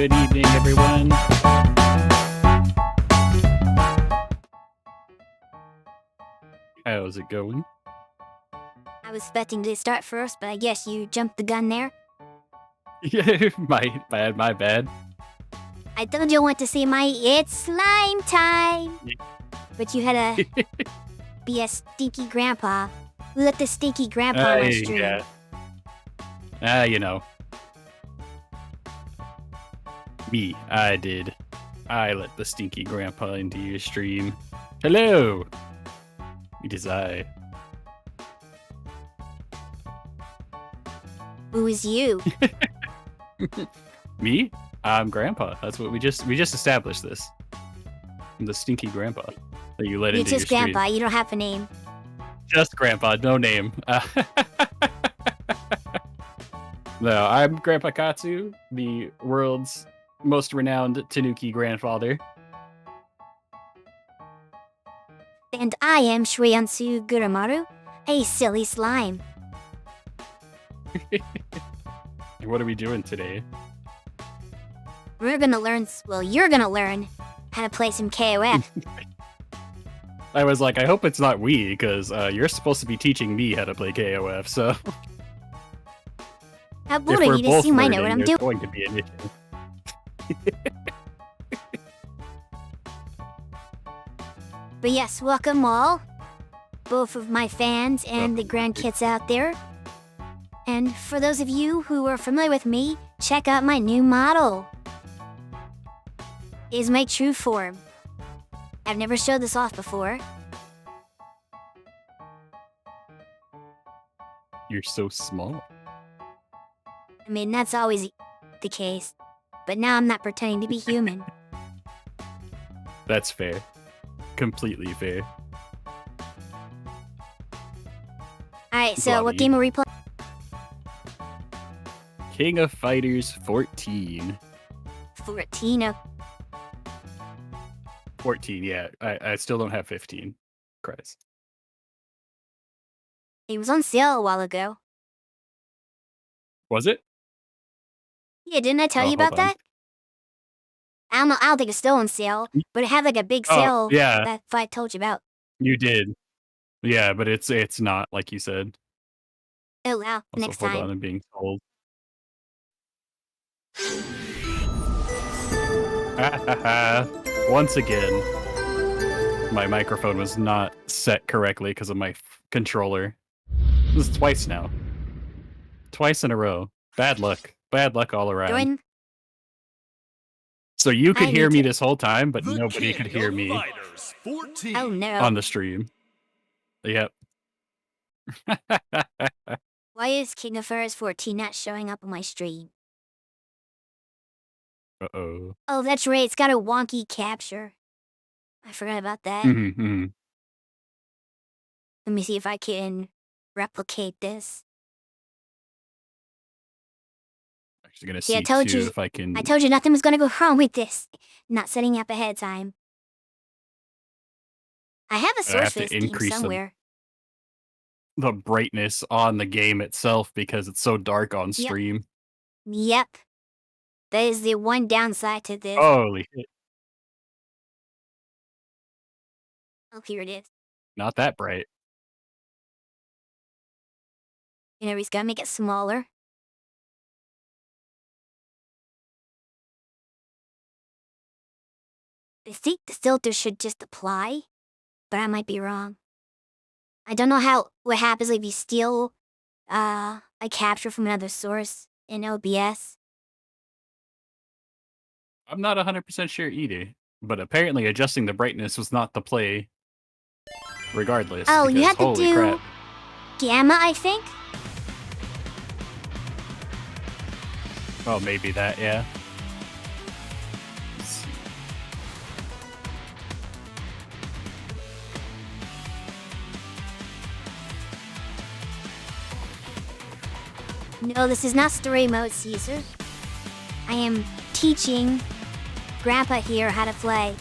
Good evening, everyone. How's it going? I was expecting to start first, but I guess you jumped the gun there. Yeah, my bad. I told you I want to see my It's Slime Time! But you had to be a stinky grandpa. Who let the stinky grandpa on my stream? Yeah. You know. Me, I did. I let the stinky grandpa into your stream. Hello! It is I. Who is you? Me? I'm grandpa. That's what we just established this. I'm the stinky grandpa that you let You're into your just stream. grandpa, you don't have a name. Just grandpa, no name. No, I'm Grandpa Katsu, the world's most renowned Tanuki grandfather. And I am Shui Guramaru, a silly slime. What are we doing today? We're gonna learn, well, you're gonna learn how to play some KoF. I was like, I hope it's not we, because you're supposed to be teaching me how to play KoF, so... How bored are you to see? I know what I'm doing. Going to be an issue. But yes, welcome all, both of my fans and the grandkids out there. And for those of you who are familiar with me, check out my new model. It is my true form. I've never showed this off before. You're so small. I mean, that's always the case. But now I'm not pretending to be human. That's fair. Completely fair. Alright, so what game are we playing? King of Fighters 14. 14? 14, yeah. I still don't have 15. Christ. It was on sale a while ago. Was it? Yeah, didn't I tell you about that? I don't think it's still on sale, but it had like a big sale that I told you about. You did. Yeah, but it's not like you said. Oh wow, Also, next hold time. on, I'm being told. Once again, my microphone was not set correctly because of my controller. This is twice now. Twice in a row. Bad luck. Bad luck all around. So you could hear me this whole time, but nobody could hear me. Oh no. On the stream. Yep. Why is King of Fighters 14 not showing up on my stream? Uh-oh. Oh, that's right. It's got a wonky capture. I forgot about that. Mm-hmm. Let me see if I can replicate this. Actually gonna see too if I can... I told you nothing was gonna go wrong with this. Not setting up ahead of time. I have a source for this game somewhere. The brightness on the game itself because it's so dark on stream. Yep. That is the one downside to this. Holy shit. Oh, here it is. Not that bright. You know, he's gotta make it smaller. I think the filter should just apply, but I might be wrong. I don't know what happens if you steal a capture from another source in OBS. I'm not 100% sure either, but apparently adjusting the brightness was not the play regardless. Oh, because, you have to do crap. gamma, I think? Oh, maybe that, yeah. No, this is not story mode, Caesar. I am teaching Grandpa here how to play.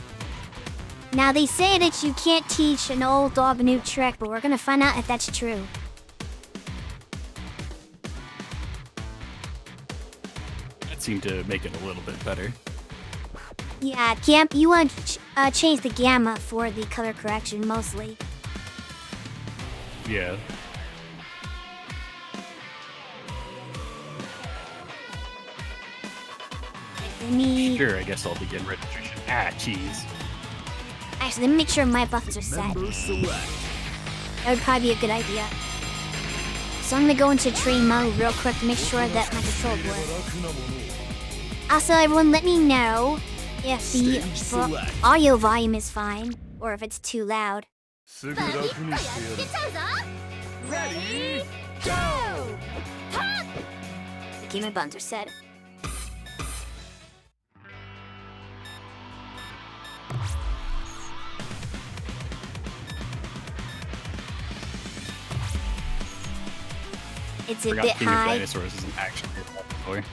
Now, they say that you can't teach an old dog a new trick, but we're gonna find out if that's true. that seemed to make it a little bit better. Yeah, you want to change the gamma for the color correction mostly. Yeah. Let me Sure, I guess I'll begin registration. Ah, cheese. actually let me make sure my buttons are set. That would probably be a good idea. So I'm gonna go into train mode real quick to make sure that my controls work. Also, everyone, let me know if the audio volume is fine or if it's too loud. Ready, go! Okay, my buttons are set. It's a Forgot bit King of high. Dinosaurs isn't actually a dinosaur.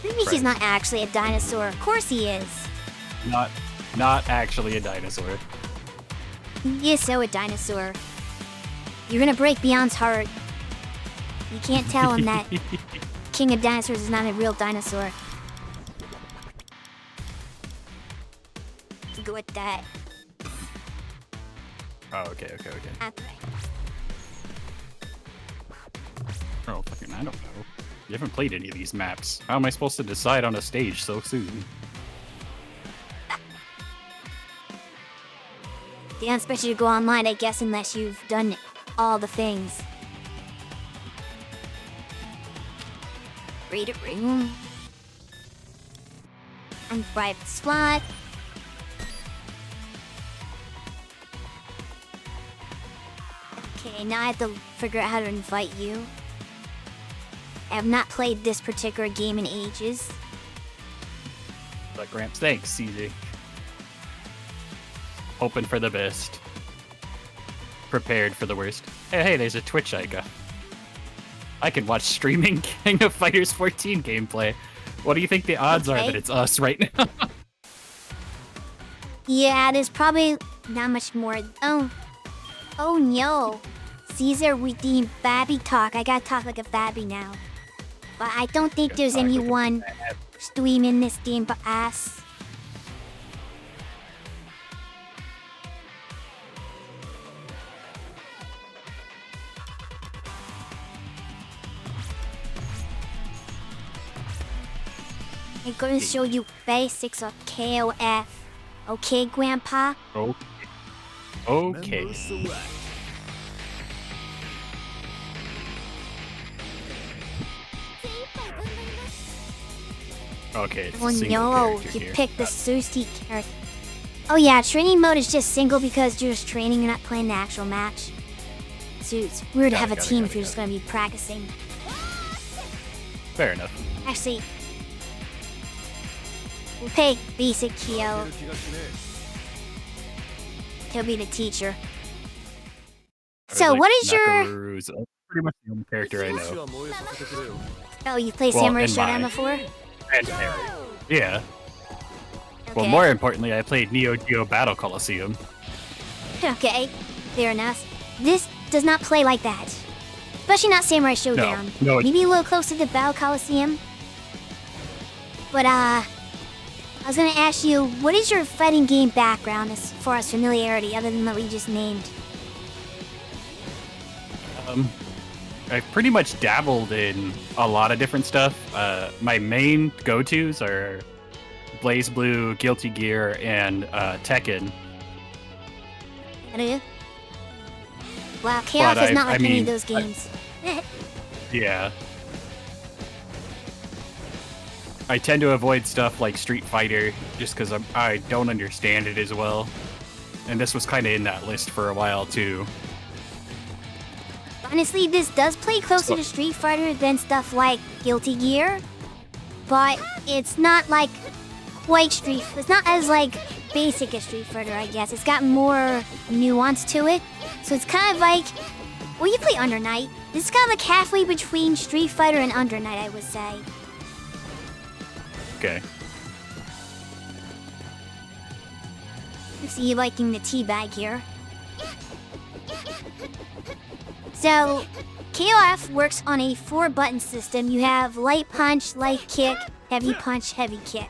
Maybe he's not actually a dinosaur. Of course he is. Not actually a dinosaur. He is so a dinosaur. You're gonna break Beyond's heart. You can't tell him that King of Dinosaurs is not a real dinosaur. Go with that. Oh, okay. Okay. Oh, fucking, I don't know. You haven't played any of these maps. How am I supposed to decide on a stage so soon? They don't expect you to go online, I guess, unless you've done all the things. Read a room. And private slot. Okay, now I have to figure out how to invite you. I have not played this particular game in ages. But Gramps, thanks, CJ. Hoping for the best. Prepared for the worst. Hey, there's a Twitch icon. I can watch streaming King of Fighters 14 gameplay. What do you think the odds are that it's us right now? Yeah, there's probably not much more. Oh no. Caesar redeemed Babby talk. I gotta talk like a Babby now. But I don't think there's anyone streaming this game but us. I'm gonna show you basics of KoF. Okay, Grandpa? Okay. Okay, it's Oh a single no, character you here. picked the Sushi character. Oh yeah, training mode is just single because you're just training, you're not playing the actual match. So it's weird to have a team if you're just gonna be practicing. Fair enough. Actually, we'll pick basic Kyo. He'll be the teacher. So what is your... Nakaru's pretty much the only character I know. Oh, you played Well, Samurai and Showdown mine. before? And Harry. Yeah. Well, Okay. more importantly, I played Neo Geo Battle Coliseum. Okay, fair enough. This does not play like that. Especially not Samurai Showdown. no, it- Maybe a little closer to Battle Coliseum. But, I was gonna ask you, what is your fighting game background as far as familiarity, other than what we just named? I've pretty much dabbled in a lot of different stuff. My main go-tos are Blaze Blue, Guilty Gear, and Tekken. Hello? Wow, KoF is I- not like I any mean, of those games. Yeah. I tend to avoid stuff like Street Fighter just because I don't understand it as well. And this was kind of in that list for a while too. Honestly, this does play closer to Street Fighter than stuff like Guilty Gear. But it's not like quite Street... It's not as like basic as Street Fighter, I guess. It's got more nuance to it. So it's kind of like... Well, you play Under Night. This is kind of like halfway between Street Fighter and Under Night, I would say. Okay. I see you liking the teabag here. So, KoF works on a 4-button system. You have light punch, light kick, heavy punch, heavy kick.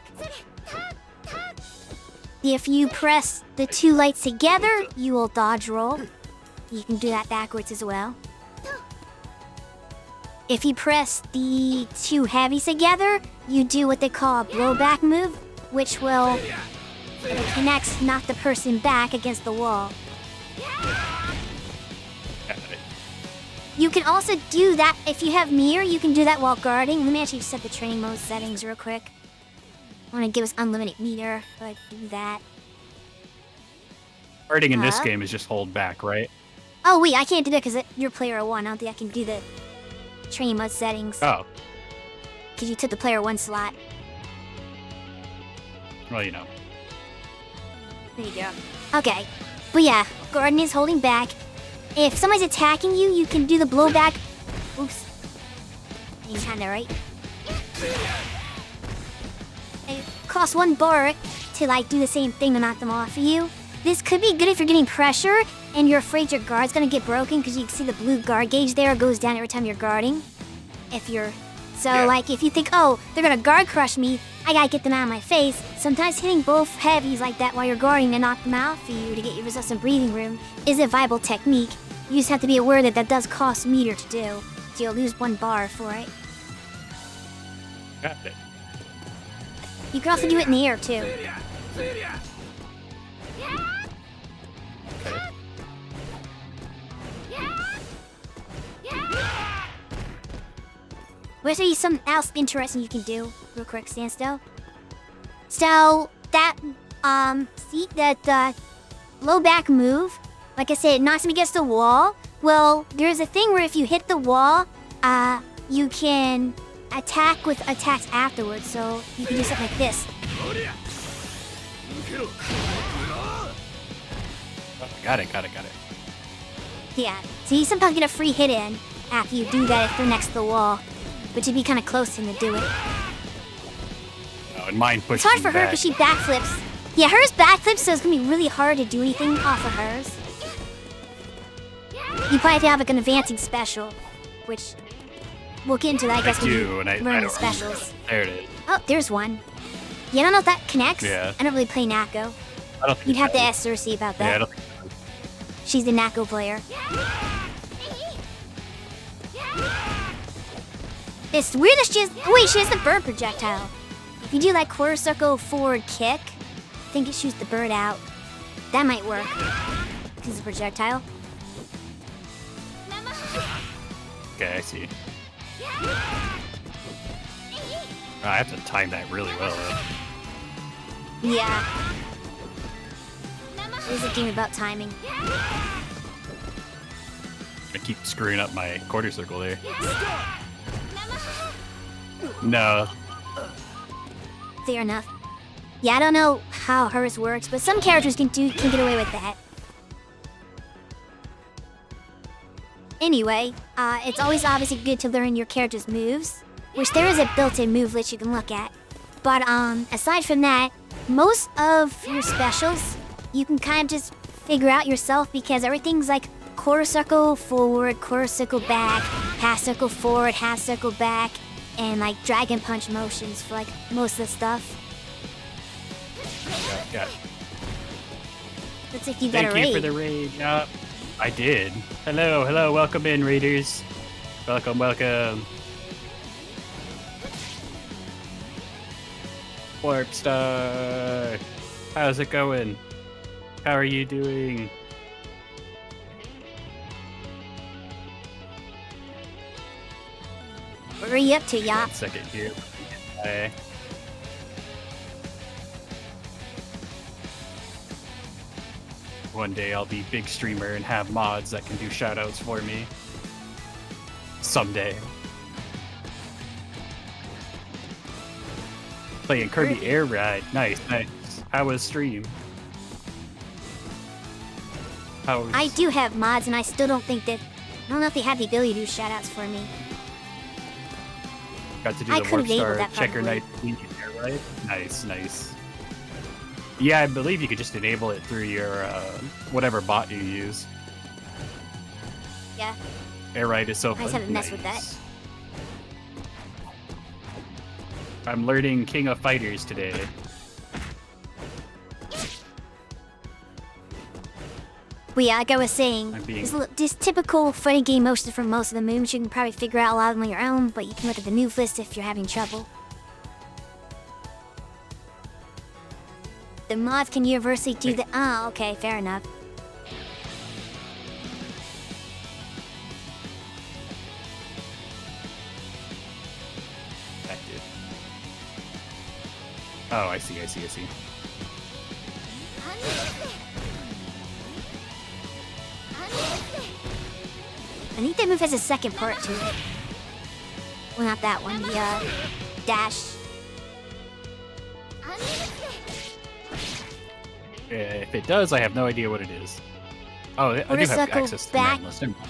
If you press the 2 lights together, you will dodge roll. You can do that backwards as well. If you press the 2 heavies together, you do what they call a blowback move, which will, if it connects, knock the person back against the wall. You can also do that if you have mirror. You can do that while guarding. Let me actually set the training mode settings real quick. I want to give us unlimited meter, but do that. Guarding in this game is just hold back, right? Oh wait, I can't do that because you're player 1. I don't think I can do the training mode settings. Oh. Because you took the player 1 slot. Well, you know. There you go. Okay. But yeah, guarding is holding back. If somebody's attacking you, you can do the blowback. Oops. You kinda right. It costs 1 bar to like do the same thing to knock them off of you. This could be good if you're getting pressure and you're afraid your guard's gonna get broken because you can see the blue guard gauge there goes down every time you're guarding. If you're like if you think, oh, they're gonna guard crush me, I gotta get them out of my face. Sometimes hitting both heavies like that while you're guarding to knock them out for you to get yourself some breathing room is a viable technique. You just have to be aware that that does cost meter to do, so you'll lose 1 bar for it. Got it. You can also do it in the air too. We'll show you something else interesting you can do. Real quick, stand still. So, that, see that, low back move, like I said, it knocks him against the wall. Well, there's a thing where if you hit the wall, you can attack with attacks afterwards. So, you can do something like this. Got it. Yeah, so you sometimes get a free hit in after you do that if they're next to the wall. But you'd be kind of close to him to do it. Oh, and mine pushes It's hard for her back. because she backflips. Yeah, hers backflips, so it's gonna be really hard to do anything off of hers. You probably have to have like an advancing special, which we'll get into that, I guess, when you and I learn the don't specials. remember. There it is. Oh, there's one. Yeah, I don't know if that connects. Yeah. I don't really play Nako. I don't think You'd have it to does. ask Cersei about Yeah, I that. don't think it does. She's the Nako player. It's weird that she has... Wait, she has the bird projectile. If you do like quarter circle forward kick, I think it shoots the bird out. That might work. Because it's a projectile. Okay, I see. I have to time that really well, though. Yeah. It is a game about timing. I keep screwing up my quarter circle there. No. Fair enough. Yeah, I don't know how hers works, but some characters can get away with that. Anyway, it's always obviously good to learn your character's moves, which there is a built-in move list you can look at. But aside from that, most of your specials you can kind of just figure out yourself because everything's like quarter circle forward, quarter circle back, half circle forward, half circle back, and like dragon punch motions for like most of the stuff. Got it. Looks like you got a Thank you raid. for the raid. Yup. I did. Hello. Welcome in, raiders. Welcome. Warp Star. How's it going? How are you doing? What are you up to, Yop? 1 second here. Okay. One day I'll be big streamer and have mods that can do shoutouts for me. Someday. Playing Kirby Air Ride. Nice. How was stream? I do have mods, and I still don't think that... I don't know if they have the ability to do shoutouts for me. Got to do I the could've Warp Star enabled that Checker probably. Knight Air Ride. Nice. Yeah, I believe you could just enable it through your whatever bot you use. Yeah. Air ride is so fun. I just haven't messed with that. Nice. I'm learning King of Fighters today. But yeah, like I was saying, I'm being- this typical fighting game motion for most of the moves. You can probably figure out a lot of them on your own, but you can look at the move list if you're having trouble. The mods can universally do the. Oh, okay, fair enough. Active. Oh, I see. I think that move has a second part to it. Well, not that one. The dash. If it does, I have no idea what it is. Oh, I do have Circle access to the back. man list. Never mind.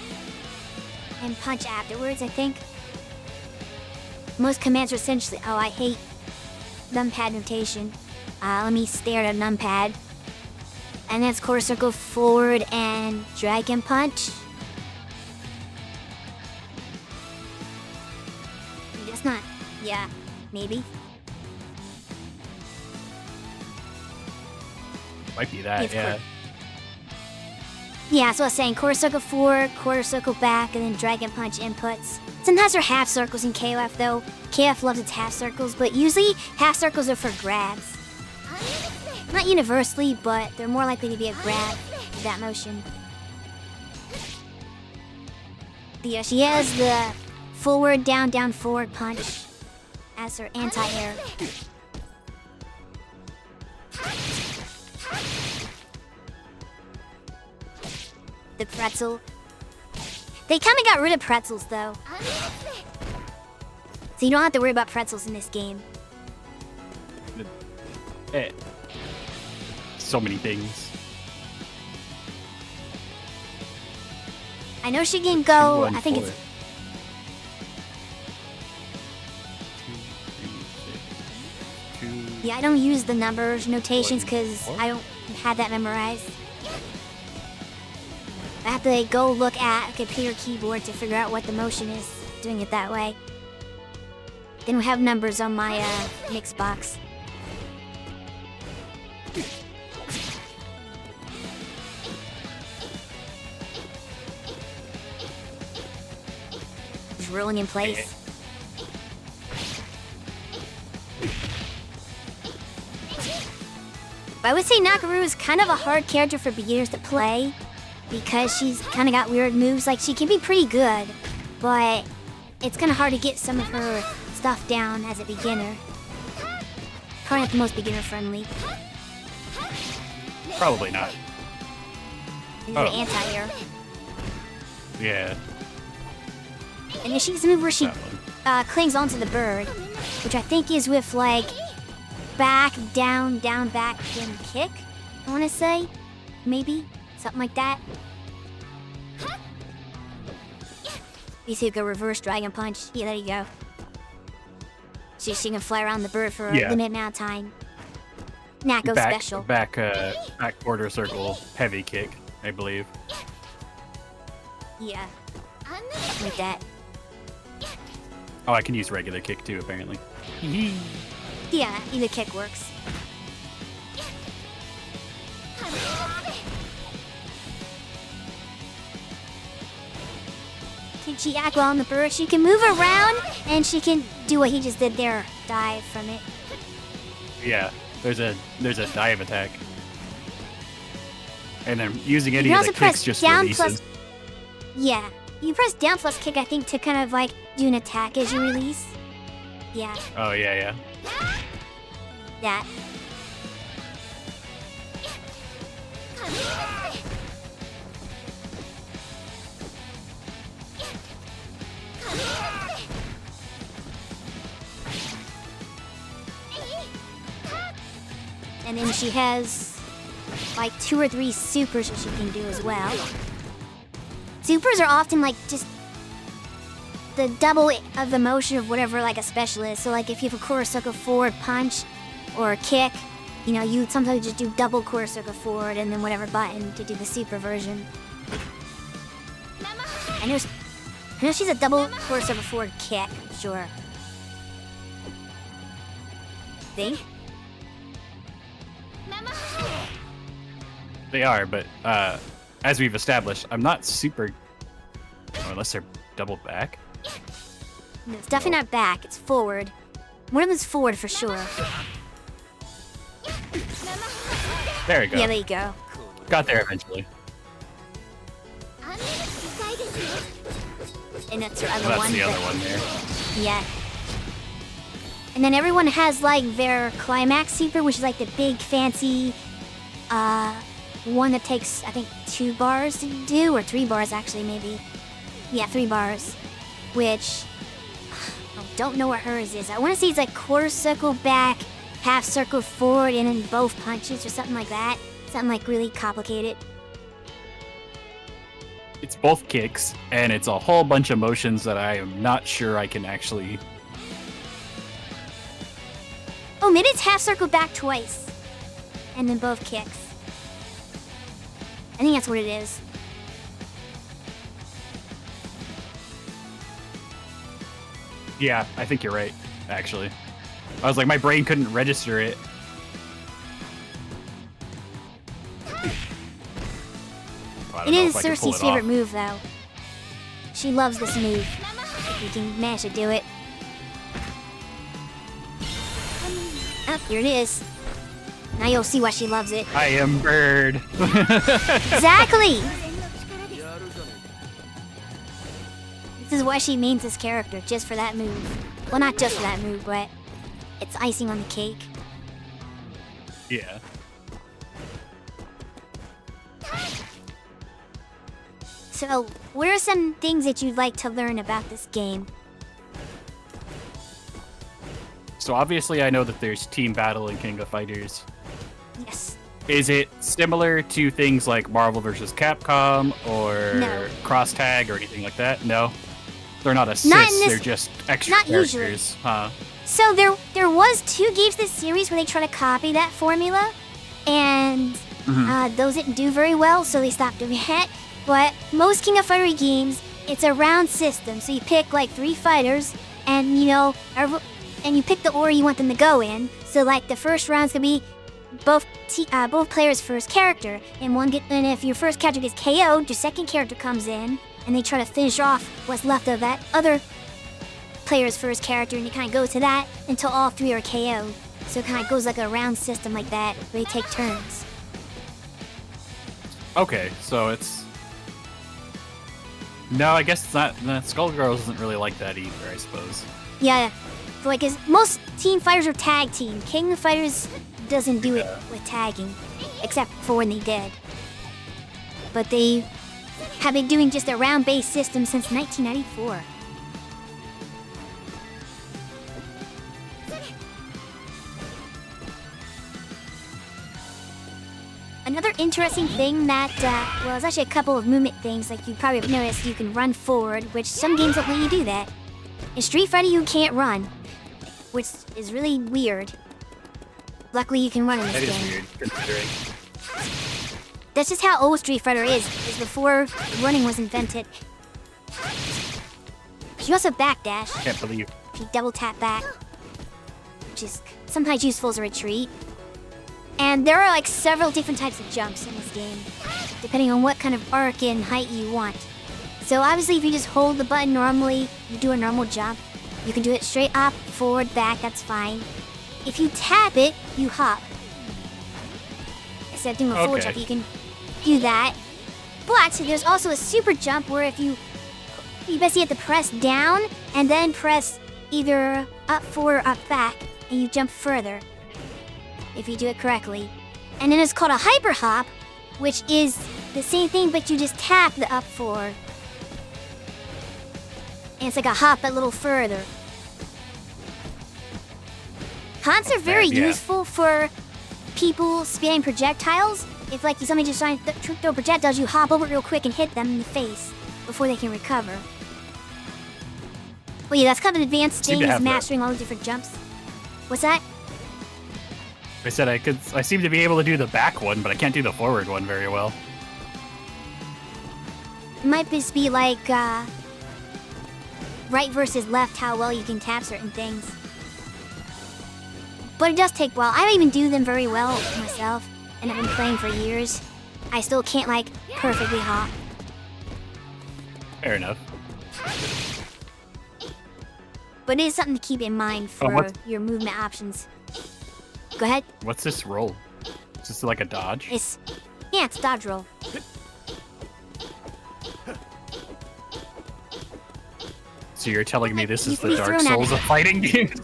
And punch afterwards, I think. Most commands are essentially. Oh, I hate numpad notation. Let me stare at a numpad. And then it's quarter circle forward and dragon punch. That's not. Yeah, maybe. Might be that, It's yeah. quick. Yeah, so I was saying quarter circle forward, quarter circle back, and then dragon punch inputs. Sometimes they're half circles in KoF though. KoF loves its half circles, but usually half circles are for grabs. Not universally, but they're more likely to be a grab with that motion. Yeah, she has the forward, down, down, forward punch as her anti-air. The pretzel. They kind of got rid of pretzels though. So you don't have to worry about pretzels in this game. So many things. I know she can go, 2, 1, I think 4. it's 2, 3, 6, 2. yeah, I don't use the numbers notations 1, because 4. I don't have that memorized. I have to like, go look at a computer keyboard to figure out what the motion is, doing it that way. They don't have numbers on my mix box. Just rolling in place. But I would say Nakaru is kind of a hard character for beginners to play because she's kind of got weird moves. Like, she can be pretty good, but it's kind of hard to get some of her stuff down as a beginner. Probably not the most beginner-friendly. Probably not. This is Oh. the anti-air. Yeah. And then she's a move where she That one. clings onto the bird, which I think is with, like, back, down, down, back, then kick, I want to say. Maybe. Something like that. You see, go reverse dragon punch. Yeah, there you go. So she can fly around the bird for a Yeah. limited amount of time. Nako Back, special. back quarter circle heavy kick, I believe. Yeah. Like that. Oh, I can use regular kick too, apparently. Yeah, either kick works. Can she act well on the bird? She can move around, and she can do what he just did there. Dive from it. Yeah, there's a dive attack. And then using You any can of also the press kicks just down releases. plus... Yeah. You press down plus kick, I think, to kind of, like, do an attack as you release. Yeah, Oh, yeah. that. And then she has like 2 or 3 supers that she can do as well. Supers are often like just the double of the motion of whatever like a special is. So like if you have a Kurosaka forward punch or a kick, you know, you sometimes just do double Kurosaka forward and then whatever button to do the super version. I know I know she's a double course over forward kick, sure. Think? They are, but as we've established, I'm not super. Oh, unless they're double back. No, it's definitely not back, it's forward. One of them's forward for sure. There we go. Yeah, there you go. Got there eventually. And that's your other That's one. the other but- one there. Yeah. And then everyone has like their climax super, which is like the big fancy one that takes I think 2 bars to do, or 3 bars actually maybe. Yeah, 3 bars. Which I don't know what hers is. I want to say it's like quarter circle back, half circle forward, and then both punches or something like that. Something like really complicated. It's both kicks, and it's a whole bunch of motions that I am not sure I can actually. Oh, maybe it's half circle back twice. And then both kicks. I think that's what it is. Yeah, I think you're right, actually. I was like, my brain couldn't register it. I don't It know is if I can pull Cersei's it favorite off. move, though. She loves this move. If you can manage to do it. Oh, here it is. Now you'll see why she loves it. I am bird. Exactly! This is why she means this character, just for that move. Well, not just for that move, but it's icing on the cake. Yeah. So, what are some things that you'd like to learn about this game? So obviously I know that there's team battle in King of Fighters. Yes. Is it similar to things like Marvel vs. Capcom or No. Cross Tag or anything like that? No. They're not assists, Not in this- they're just extra not usually. characters. Huh. So there was 2 games this series where they try to copy that formula, and those didn't do very well, so they stopped doing it. But most King of Fighters games, it's a round system, so you pick like 3 fighters, and and you pick the order you want them to go in. So like the first round's gonna be both players' first character, and if your first character gets KO'd, your second character comes in, and they try to finish off what's left of that other player's first character, and you kind of go to that until all 3 are KO'd. So it kind of goes like a round system like that, where they take turns. Okay, so it's... No, I guess it's not... Skullgirls isn't really like that either, I suppose. Yeah, so like most team fighters are tag team. King of Fighters doesn't do it with tagging, except for when they did. But they have been doing just a round-based system since 1994. Another interesting thing that, well, there's actually a couple of movement things, like you probably have noticed you can run forward, which some games don't let you do that. In Street Fighter, you can't run, which is really weird. Luckily, you can run in this That is game. weird, considering. That's just how old Street Fighter is before running was invented. You also backdash. Can't believe. If you double tap back, which is sometimes useful as a retreat. And there are like several different types of jumps in this game, depending on what kind of arc and height you want. So obviously if you just hold the button normally, you do a normal jump. You can do it straight up, forward, back, that's fine. If you tap it, you hop. Instead of doing a forward Okay. jump, you can do that. But there's also a super jump where if you basically have to press down and then press either up, forward, or up, back, and you jump further. If you do it correctly. And then it's called a hyper hop, which is the same thing, but you just tap the up forward. And it's like a hop a little further. Haunts are very Yeah. useful for people spamming projectiles. If like somebody just trying to throw projectiles, you hop over real quick and hit them in the face before they can recover. Well, yeah, that's kind of an advanced Seem thing, to is have that. mastering all the different jumps. What's that? I said I seem to be able to do the back one, but I can't do the forward one very well. It might just be like, right versus left, how well you can tap certain things. But it does take a while. I don't even do them very well myself, and I've been playing for years. I still can't, like, perfectly hop. Fair enough. But it is something to keep in mind for your movement options. Go ahead. What's this roll? Is this like a dodge? It's dodge roll. So you're telling me this You is can the be Dark thrown at Souls it. of fighting games?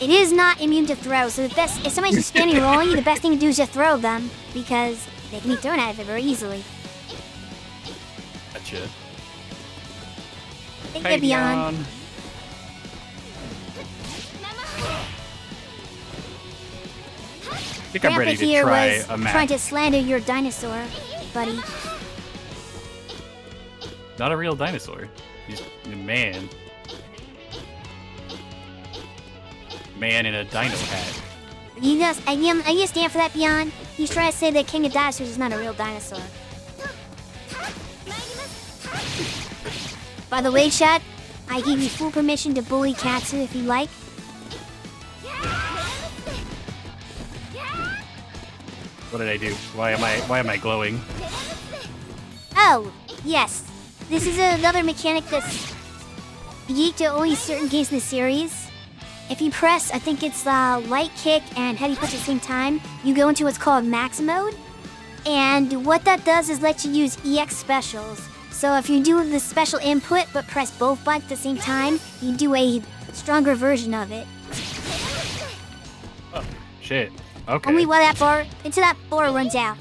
It is not immune to throw, so the best if somebody's just standing rolling you, the best thing to do is just throw them because they can be thrown out of it very easily. Gotcha. Think they're beyond. I think I'm ready to here try was a map. trying to slander your dinosaur, buddy. Not a real dinosaur. He's a man. Man in a dino hat. You just, I stand for that, Beyond. He's trying to say that King of Dinosaurs is not a real dinosaur. By the way, chat, I give you full permission to bully Katsu if you like. What did I do? Why am I glowing? Oh, yes. This is another mechanic that's unique to only certain games in the series. If you press, I think it's light kick and heavy punch at the same time, you go into what's called max mode. And what that does is let you use EX specials. So if you do the special input but press both buttons at the same time, you do a stronger version of it. Oh, shit. Okay. Only while until that bar runs out.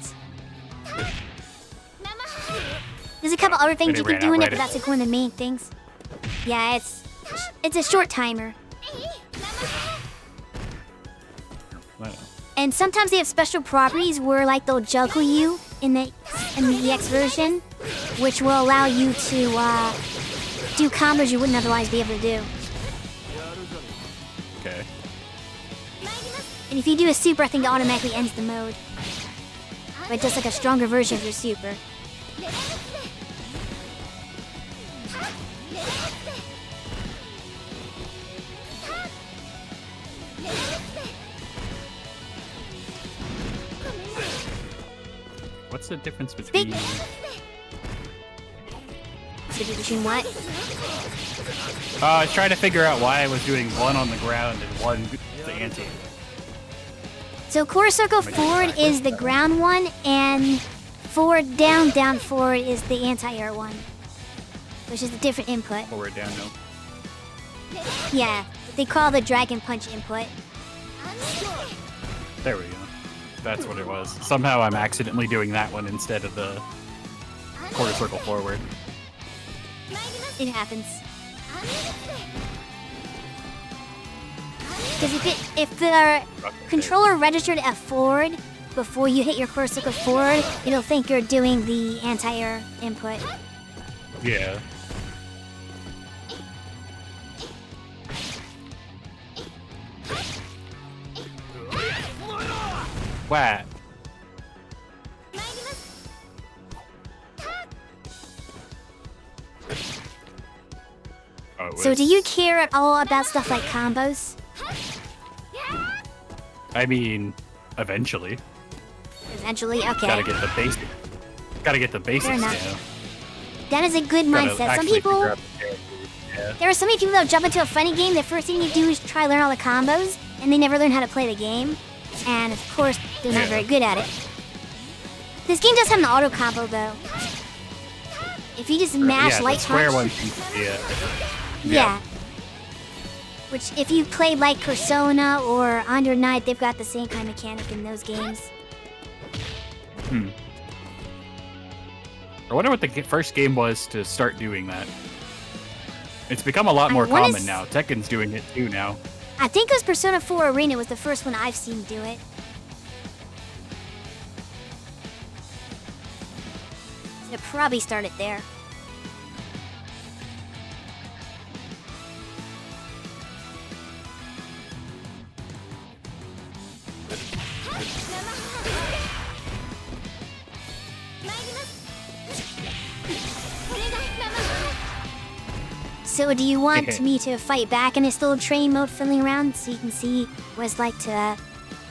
There's a couple other things you can do in it, but that's like one of the main things. Yeah, it's a short timer. Wow. And sometimes they have special properties where like they'll juggle you in the EX version, which will allow you to do combos you wouldn't otherwise be able to do. Okay. And if you do a super, I think it automatically ends the mode. But it does like a stronger version of your super. What's the difference between... Between what? I was trying to figure out why I was doing one on the ground and one the anti. So quarter circle forward is the ground one, and forward down, down forward is the anti-air one. Which is a different input. Forward, down, no. Yeah, they call the dragon punch input. There we go. That's what it was. Somehow I'm accidentally doing that one instead of the quarter circle forward. It happens. Because if the controller registered at forward before you hit your quarter circle forward, it'll think you're doing the anti-air input. Yeah. What? Oh, So do you care at all about stuff like combos? I mean, eventually. Eventually, okay. Gotta get the basics. Gotta get the basics enough. down. That is a good Gotta mindset. Some actually people, figure out the characters. Yeah. there are so many people that jump into a funny game, the first thing you do is try to learn all the combos, and they never learn how to play the game. And of course, they're not very good at it. This game does have an auto combo though. If you just mash yeah, light the square punch, one. yeah. Which, if you played like Persona or Under Night, they've got the same kind of mechanic in those games. I wonder what the first game was to start doing that. It's become a lot more common now. Tekken's doing it too now. I think it was Persona 4 Arena was the first one I've seen do it. So it probably started there. So do you want me to fight back in this little training mode filling around so you can see what it's like to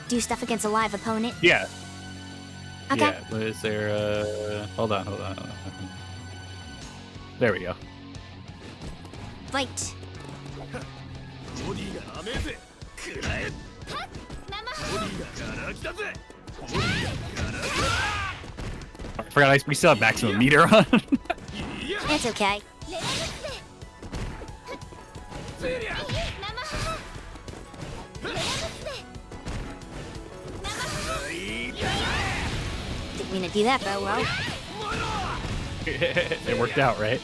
do stuff against a live opponent? Yeah. Okay. Yeah. What is there? Hold on. There we go. Fight. I forgot we still have maximum meter on. That's okay. Didn't mean to do that, but well. It worked out, right?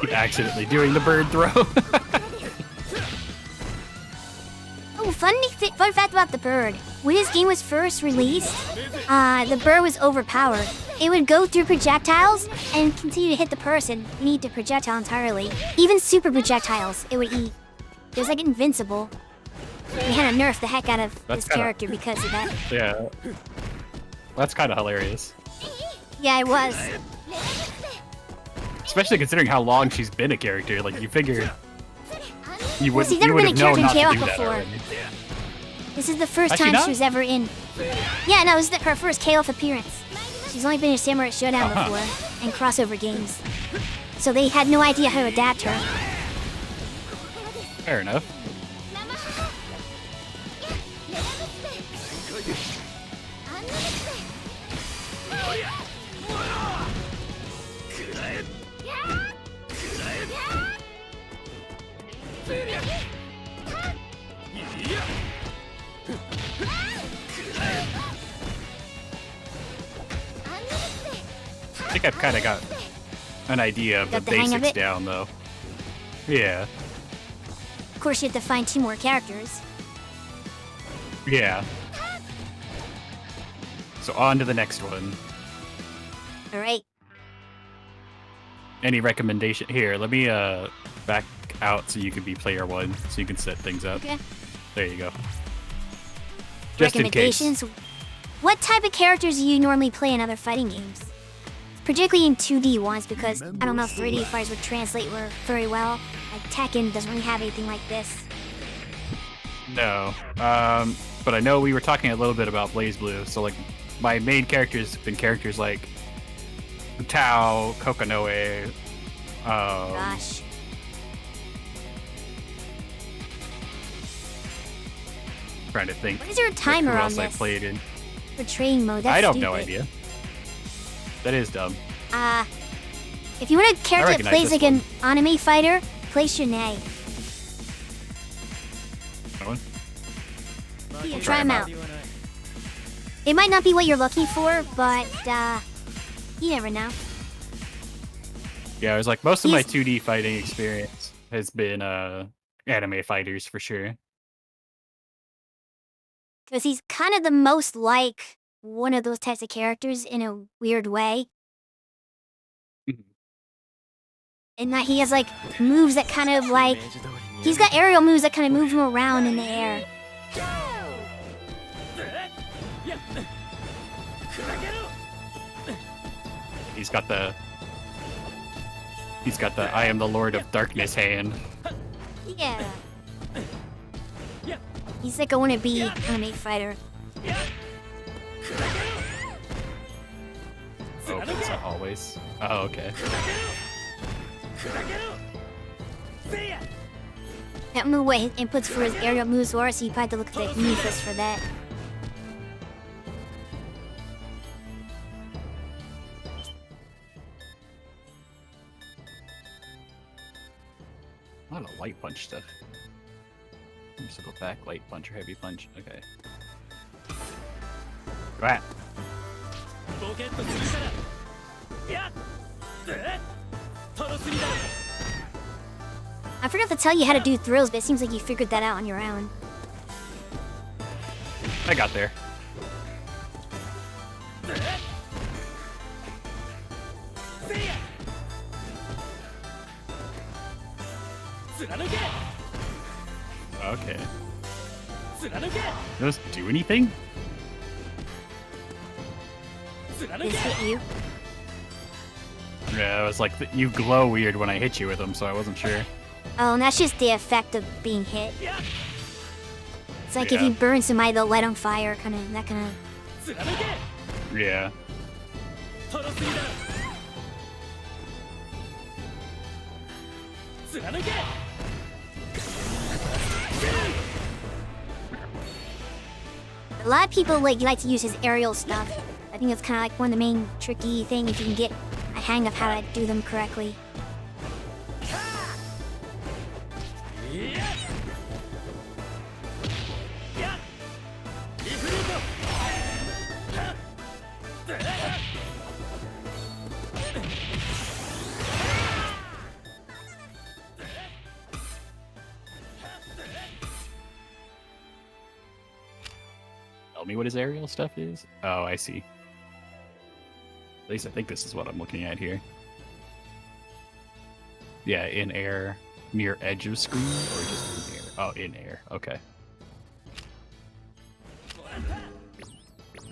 Keep accidentally doing the bird throw. Oh, fun fact about the bird. When this game was first released, the bird was overpowered. It would go through projectiles and continue to hit the person and eat the projectile entirely. Even super projectiles, it would eat. It was like invincible. They had to nerf the heck out of this character because of that. Yeah. That's kind of hilarious. Yeah, it was. Especially considering how long she's been a character. Like, you figure you would She's never been a character in KoF before. before. This is the first Has she time not? she was ever in. Yeah, no, this is her first KoF appearance. She's only been in Samurai Showdown before and crossover games. So they had no idea how to adapt her. Fair enough. I think I've kind of got an idea of the Got the hang of basics it? down, though. Yeah. Of course, you have to find 2 more characters. Yeah. So on to the next one. Alright. Any recommendation? Here, let me back out so you can be player 1, so you can set things up. Okay. There you go. Just in case. Recommendations? What type of characters do you normally play in other fighting games? Particularly in 2D ones, because I don't know if 3D fighters would translate very well. Like Tekken doesn't really have anything like this. No. But I know we were talking a little bit about BlazBlue, so like my main characters have been characters like Tao, Kokonoe, Gosh. trying to think. What is your timer who on else I this? played in. For training mode, that's I don't stupid. know idea. That is dumb. If you want a character that recognize plays this like an anime fighter, play Shanae. That one? Yeah, try him out. It might not be what you're looking for, but you never know. Yeah, I was like, most of my He's- 2D fighting experience has been anime fighters for sure. Because he's kind of the most like one of those types of characters in a weird way. Mhm. In that he has like moves that kind of like... He's got aerial moves that kind of move him around in the air. He's got the I am the Lord of Darkness hand. Yeah. He's like a wannabe anime fighter. Oh, but it's not always. Oh, okay. I don't know what his inputs for his aerial moves were, so you probably have to look at the moves list for that. A lot of light punch stuff. I'm just gonna go back, light punch or heavy punch. Okay. Right. I forgot to tell you how to do thrills, but it seems like you figured that out on your own. I got there. Okay. Those do anything? They hit you. Yeah, it was like you glow weird when I hit you with them, so I wasn't sure. Oh, and that's just the effect of being hit. It's like if Yeah. you burn somebody, they'll light on fire, that kind of. Yeah. A lot of people like to use his aerial stuff. I think it's kind of like one of the main tricky thing if you can get a hang of how to do them correctly. Tell me what his aerial stuff is? Oh, I see. At least I think this is what I'm looking at here. Yeah, in air, near edge of screen, or just in air? Oh, in air. Okay.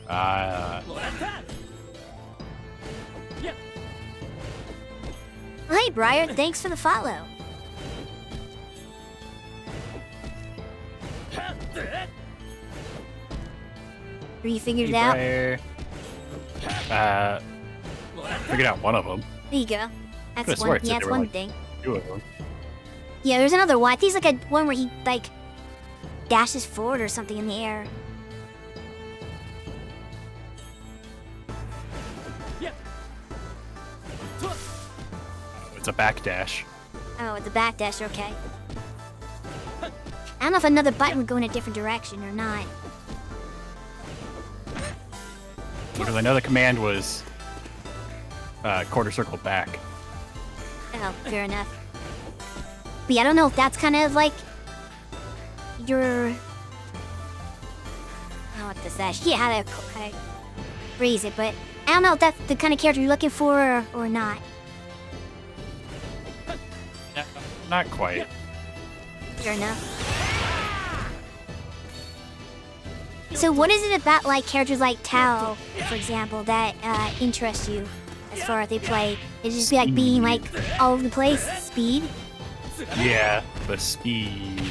Well, hey, Briar, thanks for the follow. You figured it out? Figured out one of them. There you go. Could've That's swore one. it said Yeah, there that's were, one like, thing. 2 of them. Yeah, there's another one. I think it's like a one where he like dashes forward or something in the air. It's a backdash. Oh, it's a backdash. Okay. I don't know if another button would go in a different direction or not. Because I know the command was quarter circle back. Oh, fair enough. But yeah, I don't know if that's kind of like your. Oh, what does that? Yeah, how to phrase it, but I don't know if that's the kind of character you're looking for or not. Yeah, not quite. Fair enough. So what is it about like characters like Tao, for example, that interests you as far as they play? It just be like being like all over the place, speed. Yeah, the speed.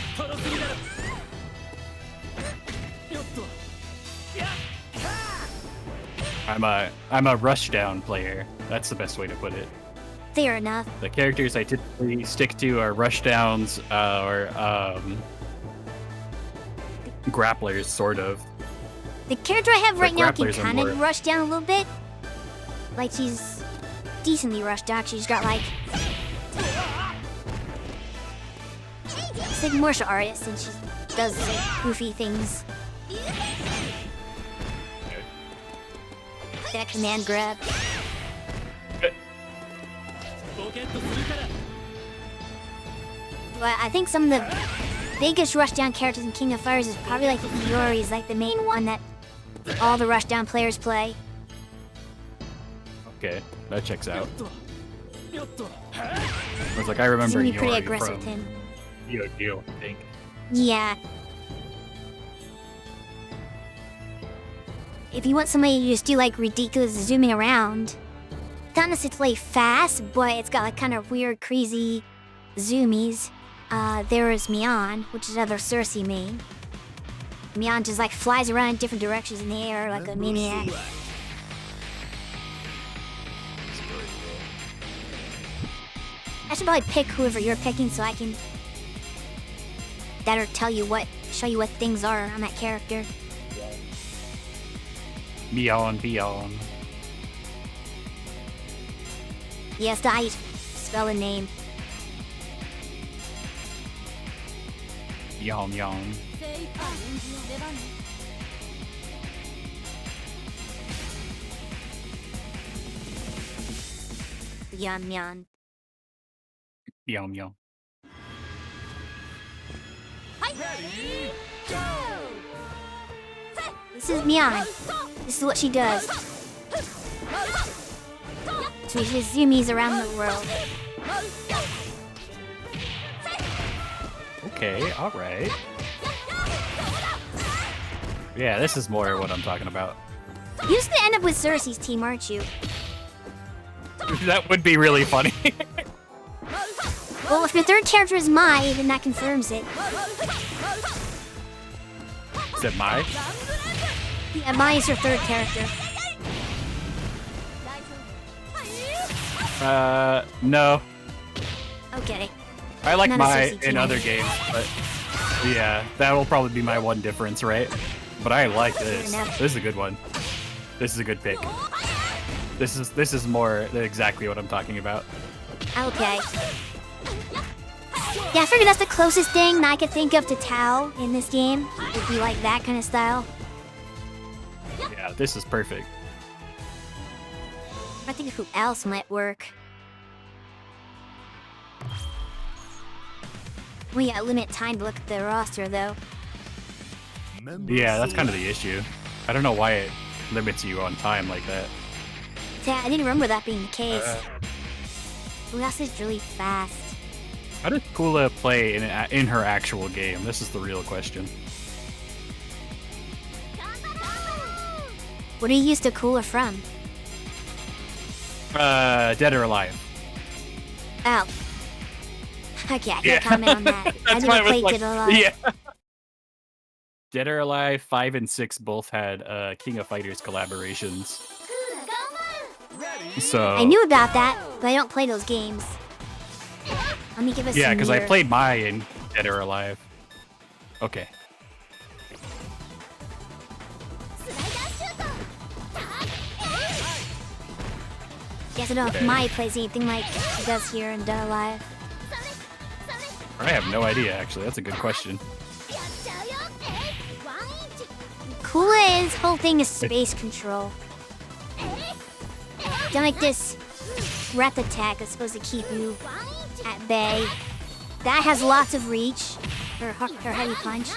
I'm a rushdown player. That's the best way to put it. Fair enough. The characters I typically stick to are rushdowns or grapplers, sort of. The character I have right now can grapplers are kind of more- rush down a little bit. Like she's decently rushed down. She's got like she's like a martial artist and she does like goofy things. That command grab. But I think some of the biggest rushdown characters in King of Fighters is probably like Iori is like the main one that all the rushdown players play. Okay, that checks out. I was like, I remember He's pretty Iori aggressive, from Tim. Yo, I think. Yeah. If you want somebody to just do like ridiculous zooming around, not necessarily fast, but it's got like kind of weird, crazy zoomies. There is Mian, which is another Cersei main. Mian just like flies around in different directions in the air like a maniac. should probably pick whoever you're picking so I can better show you what things are on that character. Beyond. Yes, I spell a name. Yon. 精一杯演技の出番ね Yan. Yon. Ready, go! This is Mian. This is what she does. So she zoomies around the world. Okay, alright. Yeah, this is more what I'm talking about. You're just gonna end up with Cersei's team, aren't you? That would be really funny. Well, if your third character is Mai, then that confirms it. Is it Mai? Yeah, Mai is your third character. No. Okay. I like Not a Mai Cersei in team. other games, but yeah, that will probably be my one difference, right? But I like this. enough. This is a good one. This is a good pick. This is more exactly what I'm talking about. Okay. Yeah, I figured that's the closest thing that I could think of to Tao in this game. Would be like that kind of style. Yeah, this is perfect. I think who else might work. We got limited time to look at the roster, though. Yeah, that's kind of the issue. I don't know why it limits you on time like that. Yeah, I didn't remember that being the case. Who else is really fast? How does Kula play in her actual game? This is the real question. What are you used to Cooler from? Dead or Alive. Oh. Okay, I can't Yeah. comment on that. I That's why never I was played like, Dead or Alive. yeah. Dead or Alive 5 and 6 both had King of Fighters collaborations. Ready, So I knew about that, but I don't play those games. Let me give us yeah, some because I here. played Mai in Dead or Alive. Okay. Yes, I don't know if Okay. Mai plays anything like he does here in Dead or Alive. I have no idea, actually. That's a good question. Kula's whole thing is space control. Done like this breath attack that's supposed to keep you at bay. That has lots of reach. Her heavy punch.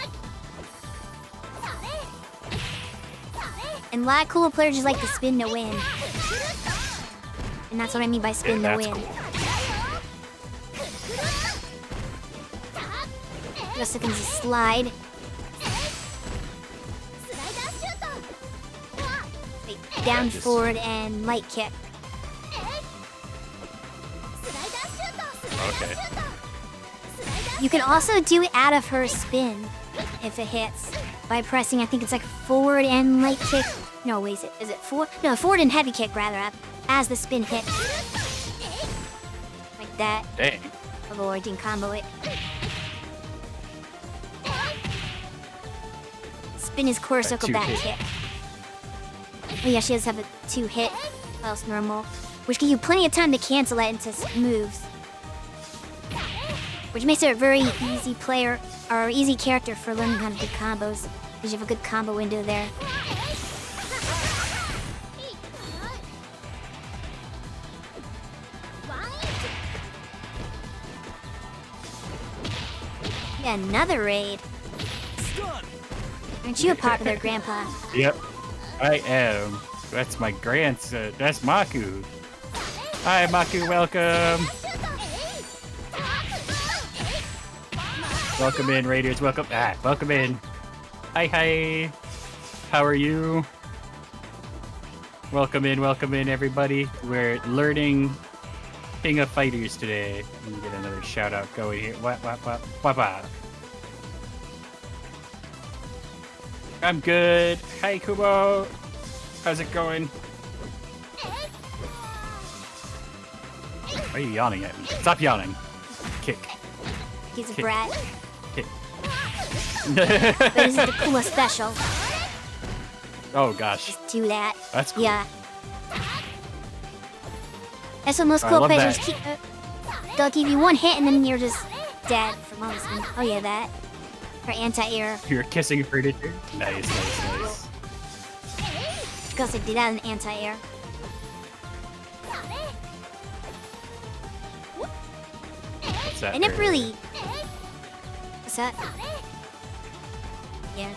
And a lot of Kula players just like to spin to win. And that's what I mean by spin Yeah, to that's win. cool. Just seconds to slide. Wait, down, just- forward, and light kick. Okay. You can also do it out of her spin if it hits by pressing, I think it's like forward and light kick. No, wait, is it forward? No, forward and heavy kick rather, as the spin hits. Like that. Dang. Although I didn't combo it. Spin is core circle two back hit. kick. Oh yeah, she does have a 2-hit, else normal, which gives you plenty of time to cancel that into moves. Which makes her a very easy player, or easy character for learning how to do combos. Because you have a good combo window there. Yeah, another raid. stun! Aren't you a popular grandpa? Yep. I am. That's my grandson. That's Maku. Hi, Maku. Welcome. Welcome in, Raiders. Welcome. Welcome in. Hi. How are you? Welcome in, everybody. We're learning King of Fighters today. Let me get another shout out going here. What? I'm good. Hi, Kubo. How's it going? Why are you yawning at me? Stop yawning. Kick. He's a Kick. brat. Kick. But this is the coolest special. Oh gosh. Just do that. That's cool. Yeah. That's what most I cool love players that. keep. They'll give you one hit and then you're just dead for most of them. Oh yeah, that. For anti-air. You're kissing furniture. Nice, nice, nice. Because I did that in anti-air. What's that? I never for? really. What's that? Yeah.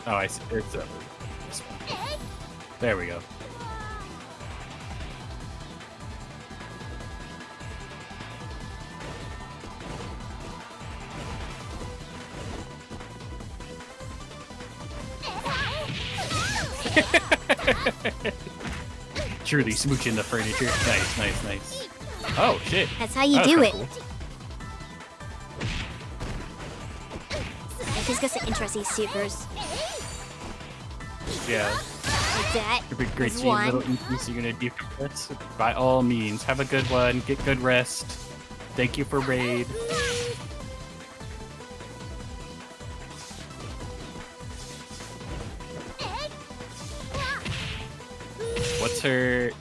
Oh, I see. It's over. This one. There we go. Truly smooching the furniture. Nice, nice, nice. Oh shit. That's how you That was do kinda it. cool. He's got some interesting supers. Yeah. Like that. It'd be great There's seeing one. little increase you're gonna do for this. By all means, have a good one. Get good rest. Thank you for raid. What's her?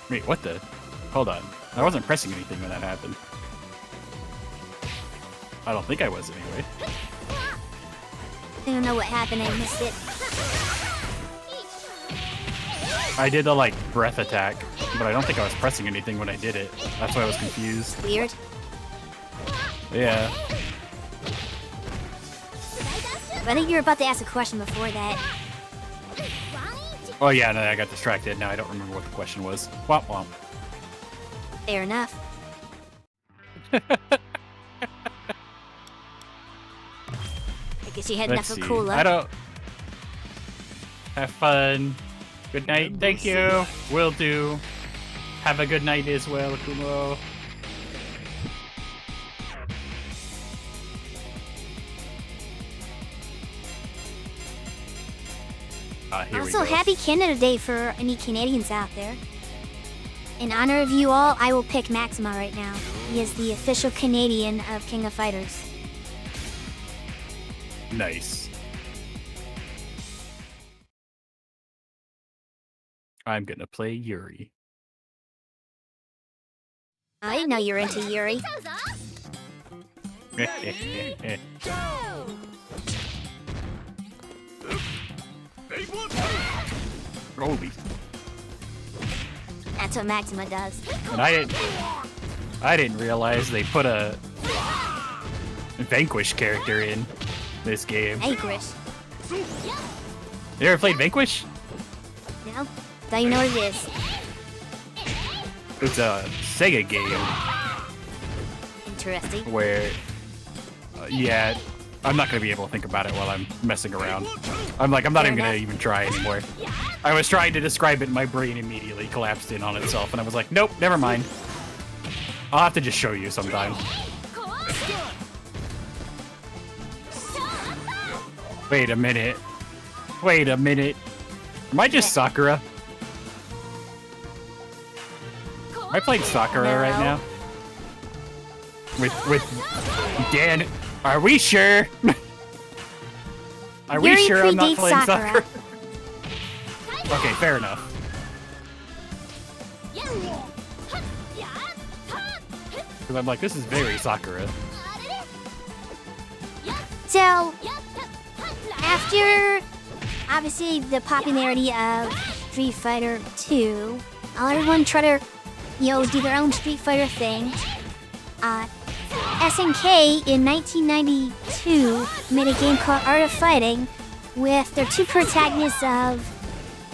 Wait, what the? Hold on. I wasn't pressing anything when that happened. I don't think I was anyway. I don't know what happened. I missed it. I did a like breath attack, but I don't think I was pressing anything when I did it. That's why I was confused. Weird. Yeah. But I think you were about to ask a question before that. Oh yeah, no, I got distracted. Now I don't remember what the question was. Womp womp. Fair enough. I guess you had Let's enough see. of cola. I don't. Have fun. Good night. Thank you. Will do. Have a good night as well, Kumo. Here we Also, go. happy Canada Day for any Canadians out there. In honor of you all, I will pick Maxima right now. He is the official Canadian of King of Fighters. Nice. I'm gonna play Yuri. I didn't know you were into Yuri. Holy. That's what Maxima does. And I didn't realize they put a Vanquish character in this game. Vanquish. You ever played Vanquish? No? Don't you know what it is? It's a Sega game Interesting. where, yeah, I'm not gonna be able to think about it while I'm messing around. I'm not Fair even gonna enough. even try anymore. I was trying to describe it, and my brain immediately collapsed in on itself, and I was like, nope, never mind. I'll have to just show you sometime. Wait a minute. Wait a minute. Am I just Sakura? Am I playing Sakura right No. now? With Dan? Are we sure? Are we Yuri sure I'm not predates playing Sakura. Sakura? Okay, fair enough. Because I'm like, this is very Sakura. So, after obviously the popularity of Street Fighter 2, everyone try to, do their own Street Fighter thing. SNK in 1992 made a game called Art of Fighting with their two protagonists of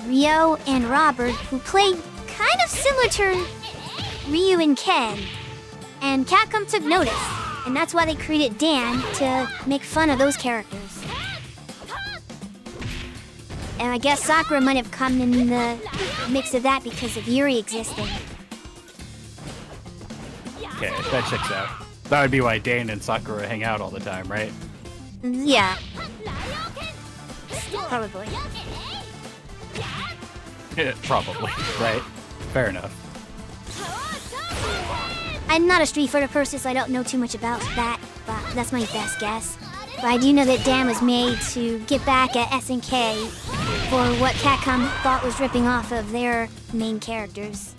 Ryo and Robert, who played kind of similar to Ryu and Ken. And Capcom took notice, and that's why they created Dan to make fun of those characters. And I guess Sakura might have come in the mix of that because of Yuri existing. Okay, that checks out. That would be why Dan and Sakura hang out all the time, right? Yeah. Probably. Probably, right? Fair enough. I'm not a Street Fighter person, so I don't know too much about that, but that's my best guess. But I do know that Dan was made to get back at SNK for what Capcom thought was ripping off of their main characters.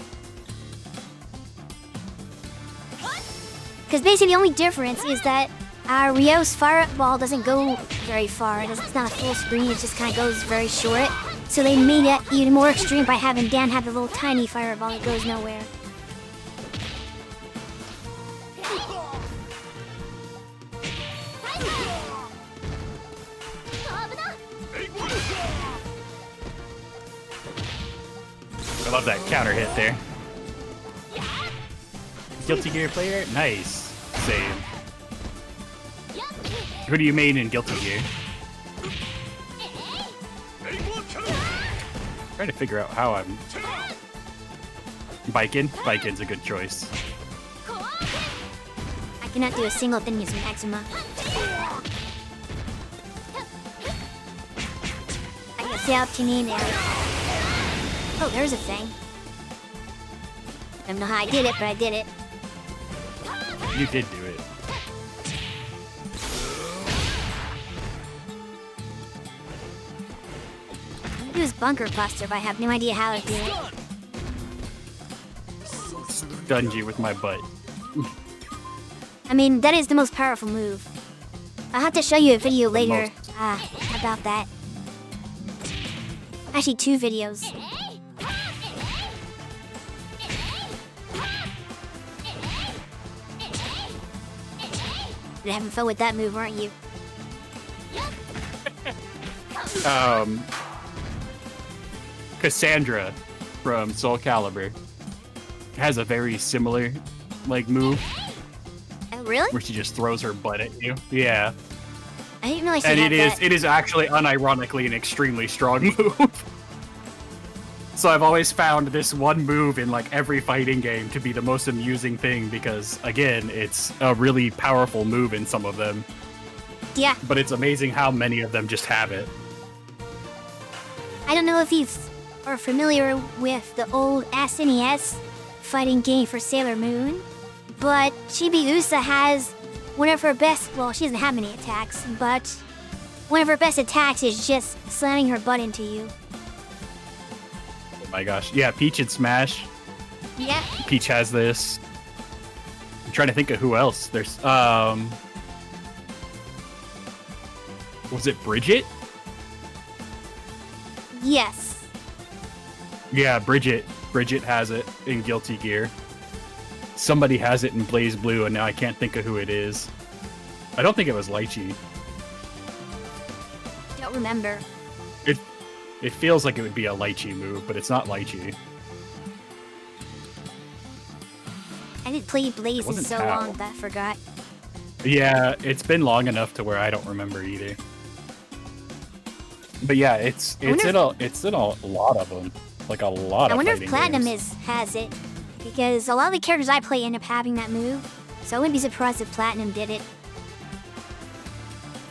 Because basically the only difference is that Ryo's fireball doesn't go very far. It's not a full screen, it just kind of goes very short. So they made it even more extreme by having Dan have a little tiny fireball that goes nowhere. I love that counter hit there. Guilty Gear player? Nice. Same. Who do you main in Guilty Gear? Trying to figure out how I'm... Bikin? Bikin's a good choice. I cannot do a single thing using Maxima. I can see up to me now. Oh, there's a thing. I don't know how I did it, but I did it. You did do it. I do this bunker buster, but I have no idea how to do it. Stunned you with my butt. I mean, that is the most powerful move. I'll have to show you a video later about that. Actually, 2 videos. You're having fun with that move, aren't you? Cassandra from Soul Calibur has a very similar, like, move Oh, really? where she just throws her butt at you. Yeah. I didn't realize she And had that. it is actually unironically an extremely strong move. So I've always found this one move in like every fighting game to be the most amusing thing because again, it's a really powerful move in some of them. Yeah. But it's amazing how many of them just have it. I don't know if you are familiar with the old SNES fighting game for Sailor Moon, but Chibiusa has one of her best, well, she doesn't have many attacks, but one of her best attacks is just slamming her butt into you. Oh my gosh. Yeah, Peach and Smash. Yeah. Peach has this. I'm trying to think of who else. There's was it Bridget? Yes. Yeah, Bridget. Bridget has it in Guilty Gear. Somebody has it in Blaze Blue, and now I can't think of who it is. I don't think it was Lychee. Don't remember. It feels like it would be a Lychee move, but it's not Lychee. I didn't play Blaze in wasn't so Tao. long that I forgot. Yeah, it's been long enough to where I don't remember either. But yeah, it's in a lot of them, like a lot I of wonder if fighting Platinum games. has it, because a lot of the characters I play end up having that move, so I wouldn't be surprised if Platinum did it.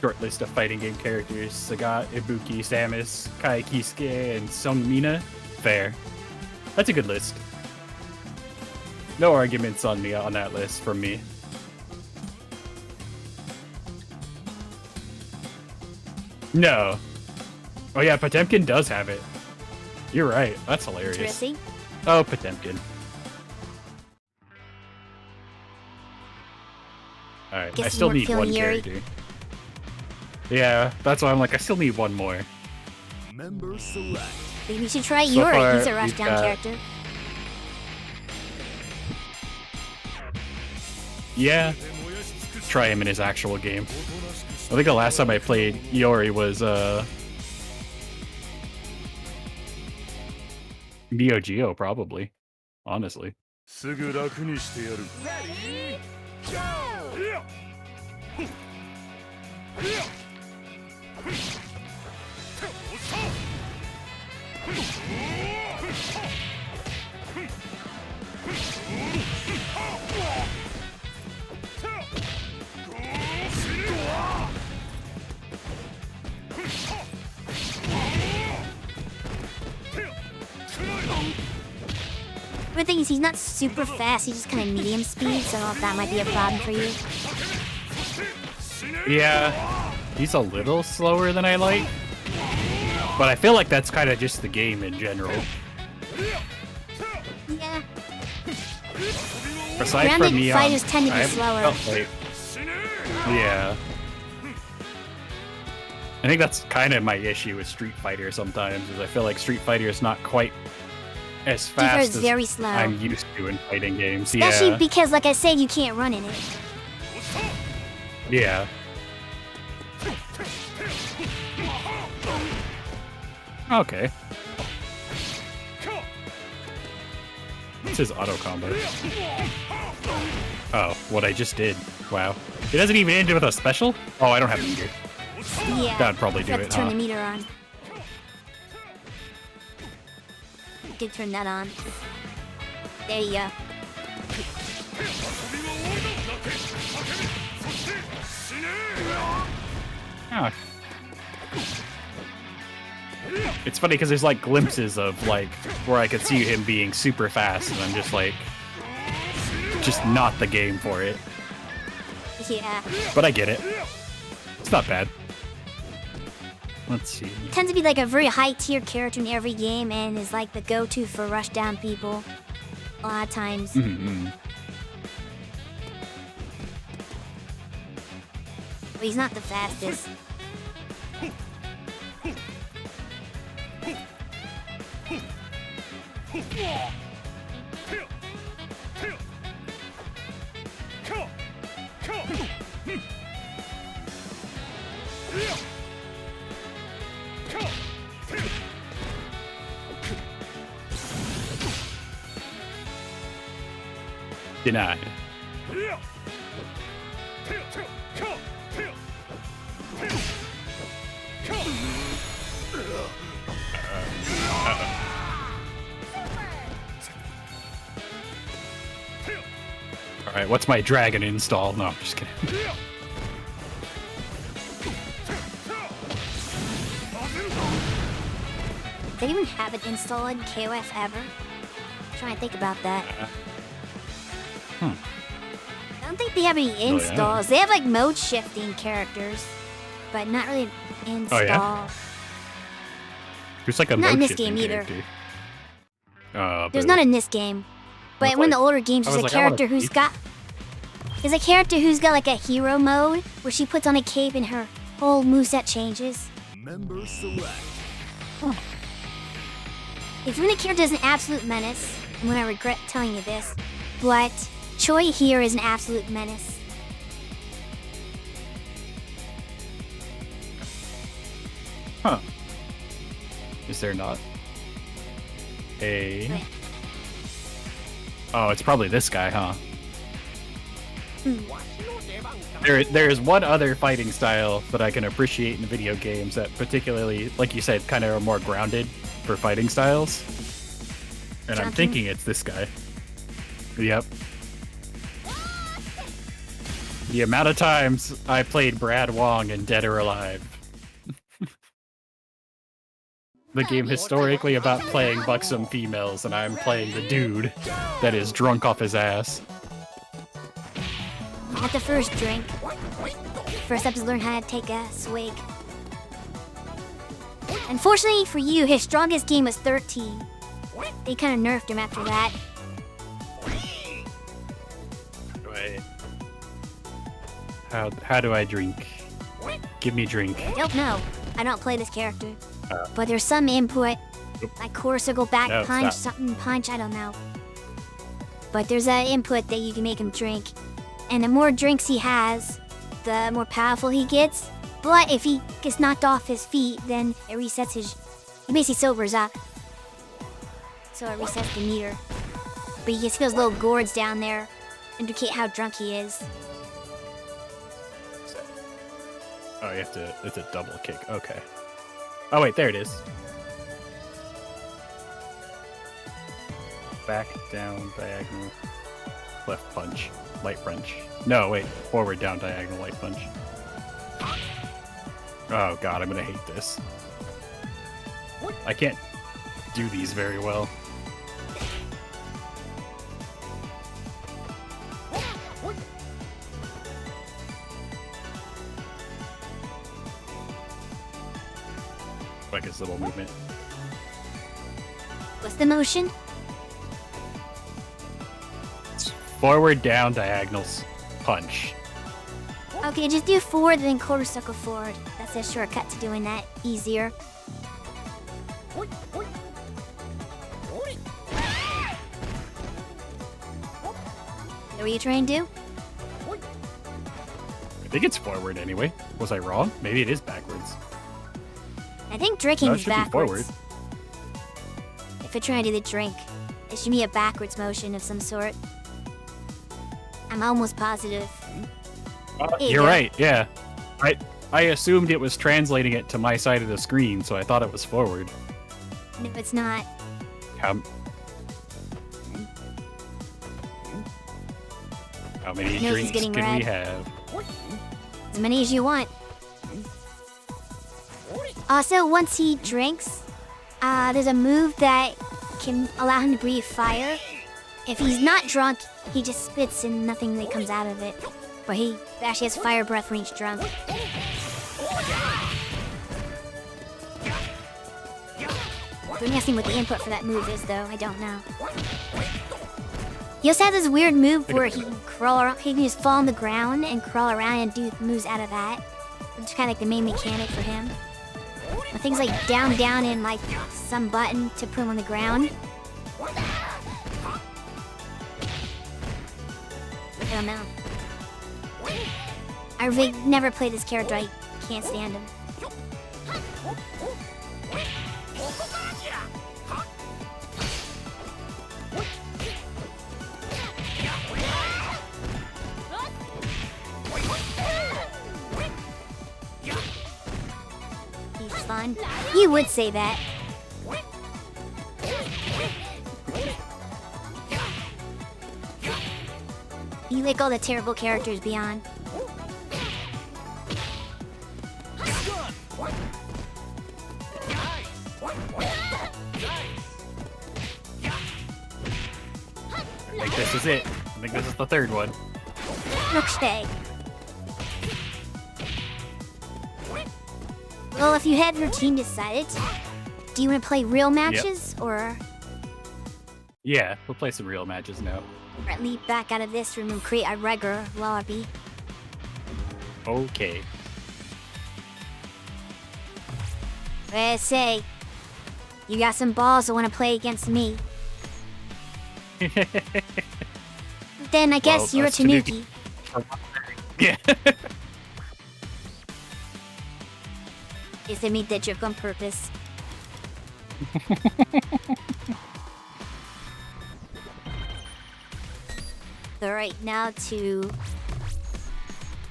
Short list of fighting game characters: Sagat, Ibuki, Samus, Kai Kisuke, and Sonmina. Fair. That's a good list. No arguments on that list from me. No. Oh yeah, Potemkin does have it. You're right. That's hilarious. Interesting. Oh, Potemkin. Alright, I Guess you still weren't need feeling one Yuri. character. Yeah, that's why I'm like, I still need one more. Member select. Maybe you should try So Yuri. far, He's a we've rushdown got- character. Yeah, try him in his actual game. I think the last time I played Yori was Neo Geo, probably. Honestly. すぐ楽にしてやる。Ready, go! The thing is, he's not super fast. He's just kind of medium speed, so I don't know if that might be a problem for you. Yeah, he's a little slower than I like. But I feel like that's kind of just the game in general. Yeah. Aside Grounded from Neon, fighters tend to be I slower. felt like- yeah. I think that's kind of my issue with Street Fighter sometimes, is I feel like Street Fighter is not quite as fast is as very slow. I'm used to in fighting games. Especially Yeah. because, like I said, you can't run in it. Yeah. Okay. What's his auto combo? Oh, what I just did. Wow. It doesn't even end with a special? Oh, I don't have a meter. Yeah. That'd probably do You have it, to turn huh? the meter on. Did turn that on. There you go. Oh. It's funny because there's like glimpses of like where I could see him being super fast, and I'm just like, just not the game for it. Yeah. But I get it. It's not bad. Let's see. Tends to be like a very high tier character in every game and is like the go-to for rush down people. A lot of times. Mm-hmm. But he's not the fastest. Denied. Alright, what's my dragon install? No, I'm just kidding. Did they even have it installed in KoF ever? I'm trying to think about that. I don't think they have any yeah. installs. They have like mode shifting characters, but not really an install. Oh, yeah? There's like a Not in mode this game shifting either. character. There's Boo. none in this game. But was in one of like- the older games, I there's a was like, I wanna character who's keep- got. There's a character who's got like a hero mode where she puts on a cape and her whole moveset changes. Member select. If Runa character is an absolute menace, I'm gonna regret telling you this, but Choi here is an absolute menace. Huh. Is there not a... Oh, it's probably this guy, huh? There is one other fighting style that I can appreciate in video games that particularly, like you said, kind of are more grounded for fighting styles. And I'm Johnson? thinking it's this guy. Yep. The amount of times I played Brad Wong in Dead or Alive. The game historically about playing buxom females, and I'm playing the dude that is drunk off his ass. At the first drink, first have to learn how to take a swig. Unfortunately for you, his strongest game was 13. They kind of nerfed him after that. Wait. How do I drink? Give me drink. Don't know. I don't play this character. But there's some input, like core circle back No, punch, stop. something punch, I don't know. But there's an input that you can make him drink. And the more drinks he has, the more powerful he gets. But if he gets knocked off his feet, then it resets his... He basically sobers up. So it resets the meter. But you can see those little gourds down there indicate how drunk he is. Oh, you have to. It's a double kick. Okay. Oh wait, there it is. Back, down, diagonal, left punch, light punch. No, wait, forward, down, diagonal, light punch. Oh god, I'm gonna hate this. I can't do these very well. quickest little movement. What's the motion? It's forward, down, diagonals, punch. Okay, just do forward, then quarter circle forward. That's a shortcut to doing that easier. Is that what you trying to do? I think it's forward anyway. Was I wrong? Maybe it is backwards. I think drinking No, it is should be backwards. forward. If you're trying to do the drink, it should be a backwards motion of some sort. I'm almost positive. There you You're go. right, yeah. I assumed it was translating it to my side of the screen, so I thought it was forward. No, it's not. How many Nose is drinks getting can we red. have? As many as you want. Also, once he drinks, there's a move that can allow him to breathe fire. If he's not drunk, he just spits and nothing that comes out of it. But he actually has fire breath when he's drunk. Don't ask me what the input for that move is, though. I don't know. He also has this weird move where he can crawl around. He can just fall on the ground and crawl around and do moves out of that. Which is kind of like the main mechanic for him. But things like down, down, and like some button to put him on the ground. I don't know. I really never played this character. I can't stand him. He's fun. You would say that. You like all the terrible characters beyond. I think this is it. I think this is the third one. Okay. Well, if you have your team decided, do you want to play real matches or Yeah, we'll play some real matches now. leap back out of this room and create a regular lobby? Okay. What I say, you got some balls that want to play against me. Then I guess Well, you're a that's Tanuki. Tanuki. Yeah. Is it me that joke on purpose? Alright, now to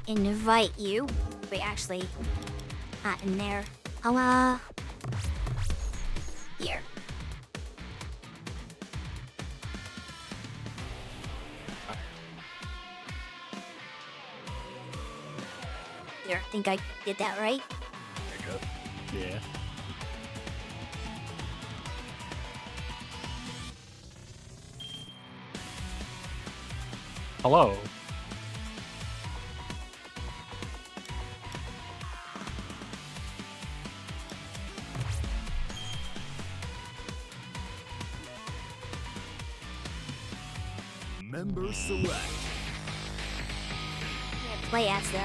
invite you. Wait, actually, not in there. I'll, here. There, I think I did that right. Yeah. Hello. Member select. Yeah, play as though.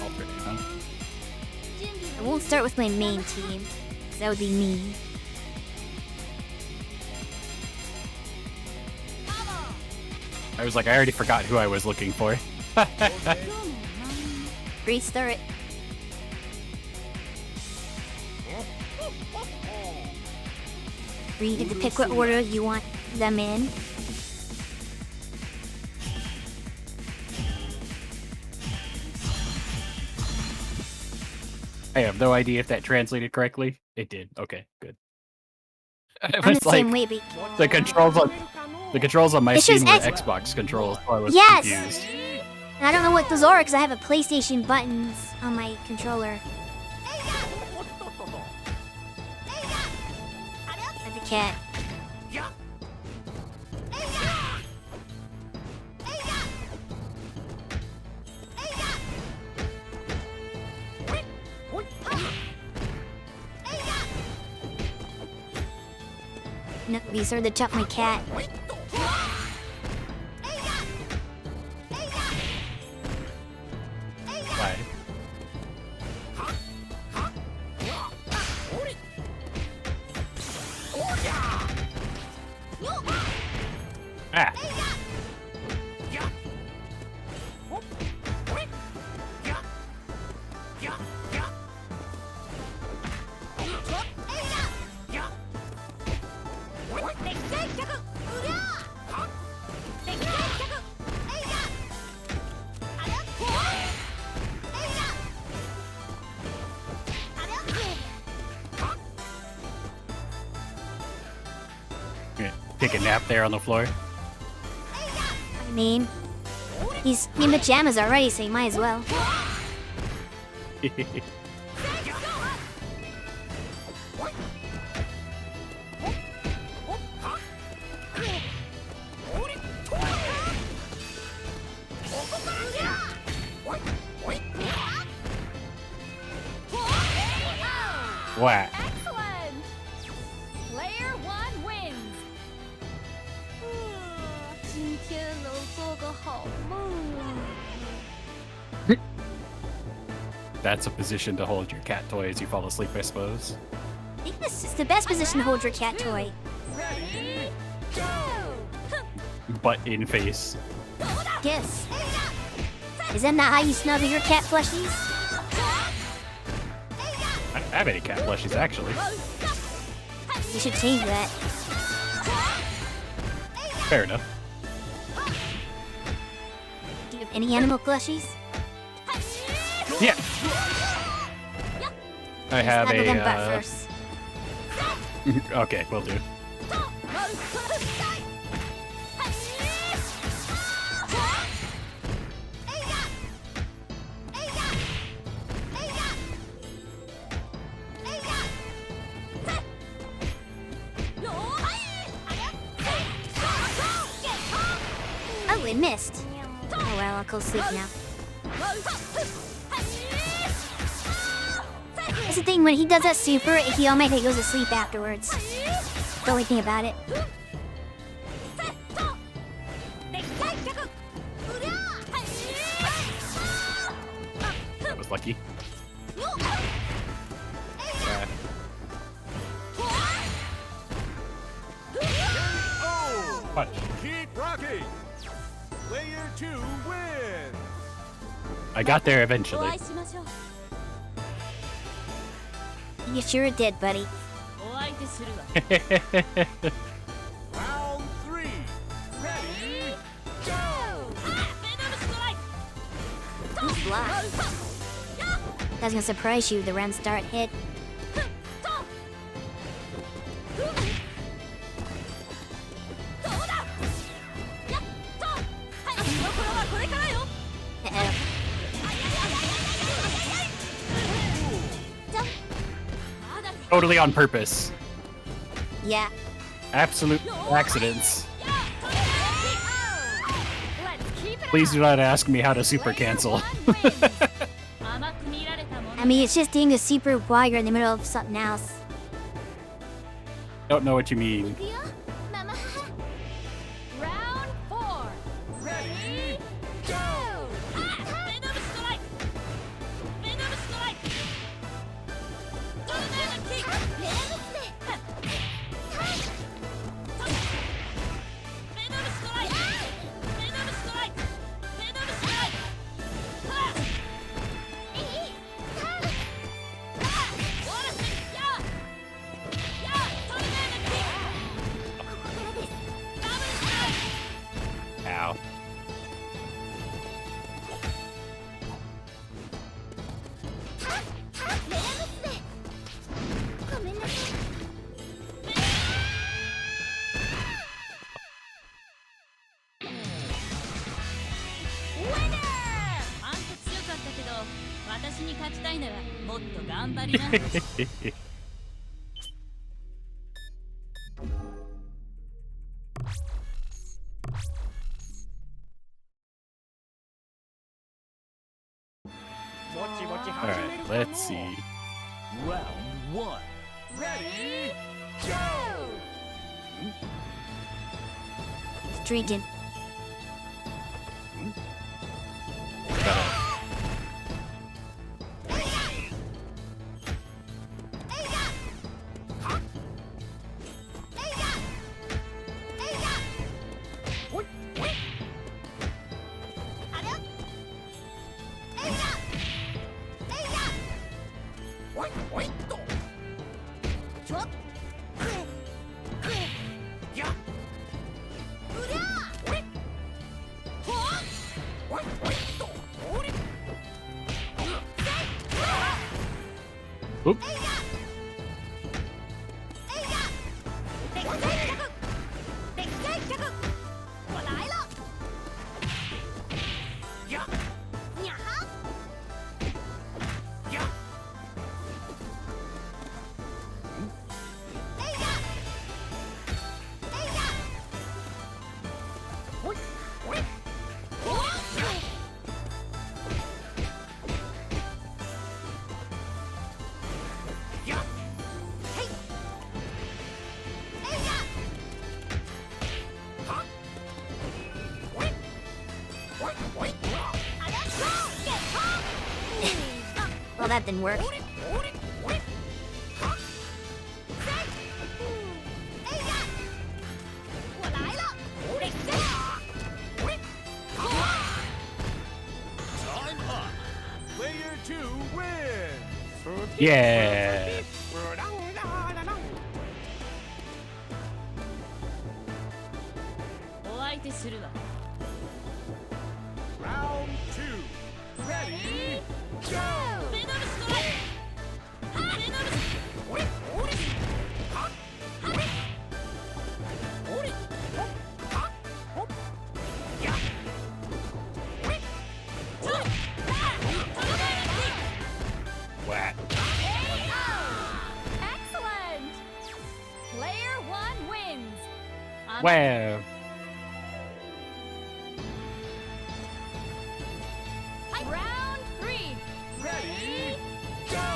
Alternate, huh? I won't start with my main team, because that would be mean. I was like, I already forgot who I was looking for. Restart it. You get to pick what order you want them in. I have no idea if that translated correctly. It did. Okay, good. It I'm was the like same way. the controls on my It's screen just were X- Xbox controls, so I was Yes! confused. And I don't know what those are because I have a PlayStation buttons on my controller. Like a cat. No, he started to chuck my cat. Why? Ah! Take a nap there on the floor. I mean, he's in pajamas already, so he might as well. Wow. Excellent! Player 1 wins! 今天能做个好梦啊 That's a position to hold your cat toy as you fall asleep, I suppose. I think this is the best position to hold your cat toy. Ready, Butt in face. Yes. Isn't that how you snuggle your cat plushies? I don't have any cat plushies, actually. You should change that. Fair enough. Do you have any animal plushies? Yeah. I have Snuggle them butt a. first. Okay, will do. Oh, it missed. Oh well, I'll go sleep now. That's the thing, when he does that super, he automatically goes to sleep afterwards. The only thing about it. That was lucky. oh! Punch. Keep rocking! Player 2 wins! I got there eventually. お会いしましょう You sure did, buddy. お相手するわ Round 3, ready, go! ベノムストライク Who's live? That's gonna surprise you. The round start hit. どうだやっとはい見どころはこれからよ Uh-oh. Totally on purpose. Yeah. Absolute accidents. Let's keep it Please do up. not ask me how to super cancel. Player 1 wins. 甘く見られたもの I mean, it's just doing a super while you're in the middle of something else. Don't know what you mean. いくよママ母 Round 4 Ready, go! ベノムストライクベノムストライクトルネードキックベノムストライクベノムストライクベノムストライクベノムストライクはっいいはっオーラスややトルネードキックここからですダブルストライク Ow. Winner! あんた強かったけど、私に勝ちたいならもっと頑張りな。 Alright, let's see. Round 1, ready, go! Drinking. Oop. Well, that didn't work. Time up. Player 2 wins. Yeah. Round 2. Ready? Go! Whack. Excellent! Player 1 wins. Wow. Round 3. Ready? Go!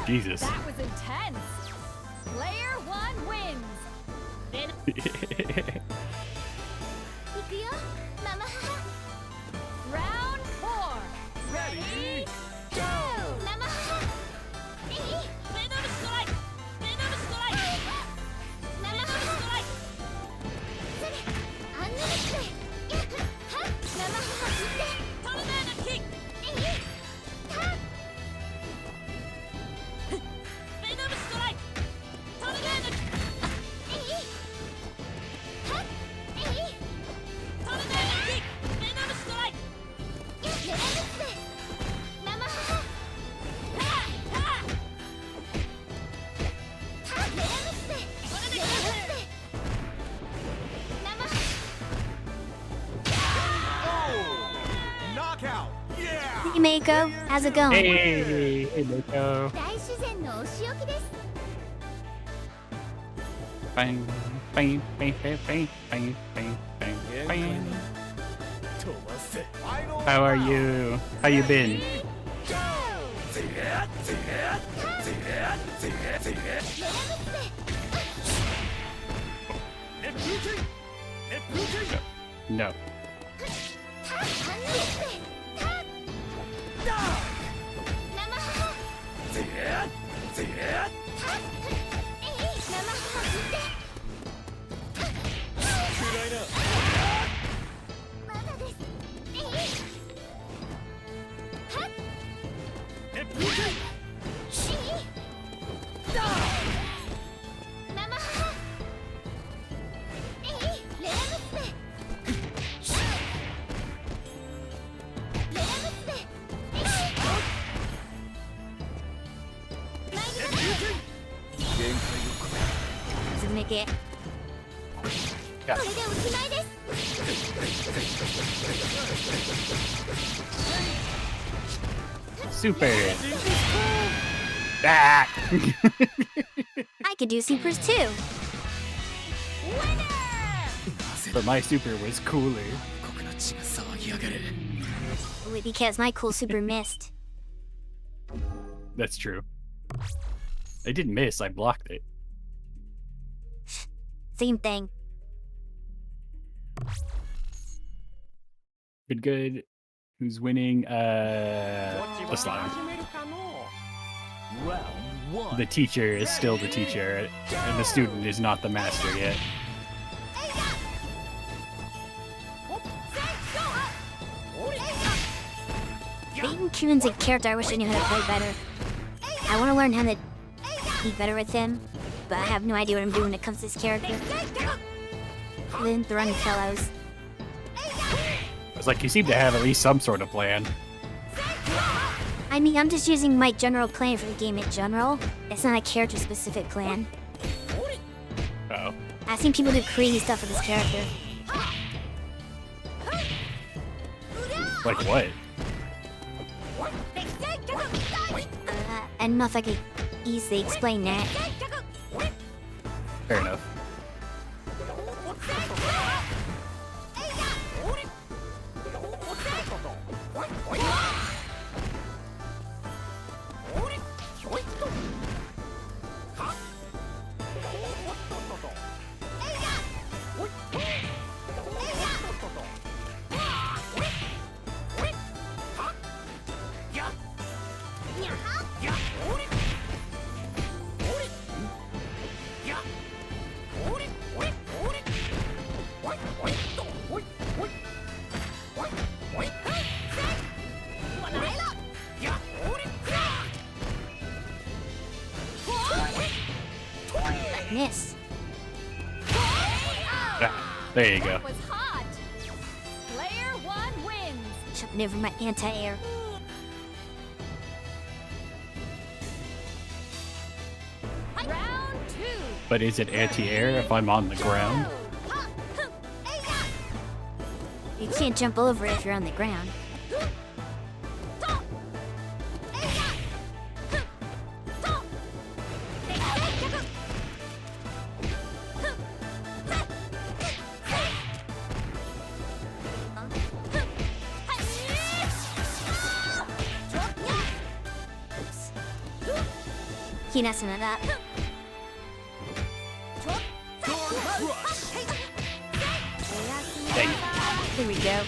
Jesus. That was intense. Player 1 wins. 行くよ、ママ母。 Round 4. Ready? Go! ママ母。いい？ベノムストライク。ベノムストライク。ママ母。それ、あんなですね。やっは、ママ母行って。トルネードキック。いい？は。ベノムストライク。トルネードキック。いい？は。いい？トルネードキック。ベノムストライク。やってられますね。ママ母。は、レラムスね。これでレラムスね。ママ母。 Oh! Knockout! Yeah! Hey, Mako. How's it going? Hey, hey, Mako. 大自然のお仕置きです。 Bang, bang, bang, bang, bang, bang, bang, bang, bang. Final How are round. you? How you been? Go! 熱風剣熱風剣 No. あんなですね。生母。いい？生母聞いて。まだです。いい？はっ。熱風剣いい？生母。Yeah. これでおしまいです Super. Ah! I could do supers too. But my super was cooler. 国の血が騒ぎ上がる Because my cool super missed. That's true. I didn't miss, I blocked it. Same thing. Good, good. Who's winning? The slime. Round 1 The teacher is still the teacher, and the student is not the master yet. Peyton Kuhn's a character I wish I knew how to play better. I want to learn how to be better with him, but I have no idea what I'm doing when it comes to this character. Then throwing pillows. It's like you seem to have at least some sort of plan. I mean, I'm just using my general plan for the game in general. It's not a character-specific plan. Uh-oh. I've seen people do crazy stuff with this character. Like what? I don't know if I could easily explain that. Fair enough. Miss. There you go. was hot. Player 1 wins. Jumping over my anti-air. Round 2. But is it anti-air if I'm on the ground? You can't jump over it if you're on the ground. Keep messing it up. Dang it. Here we go.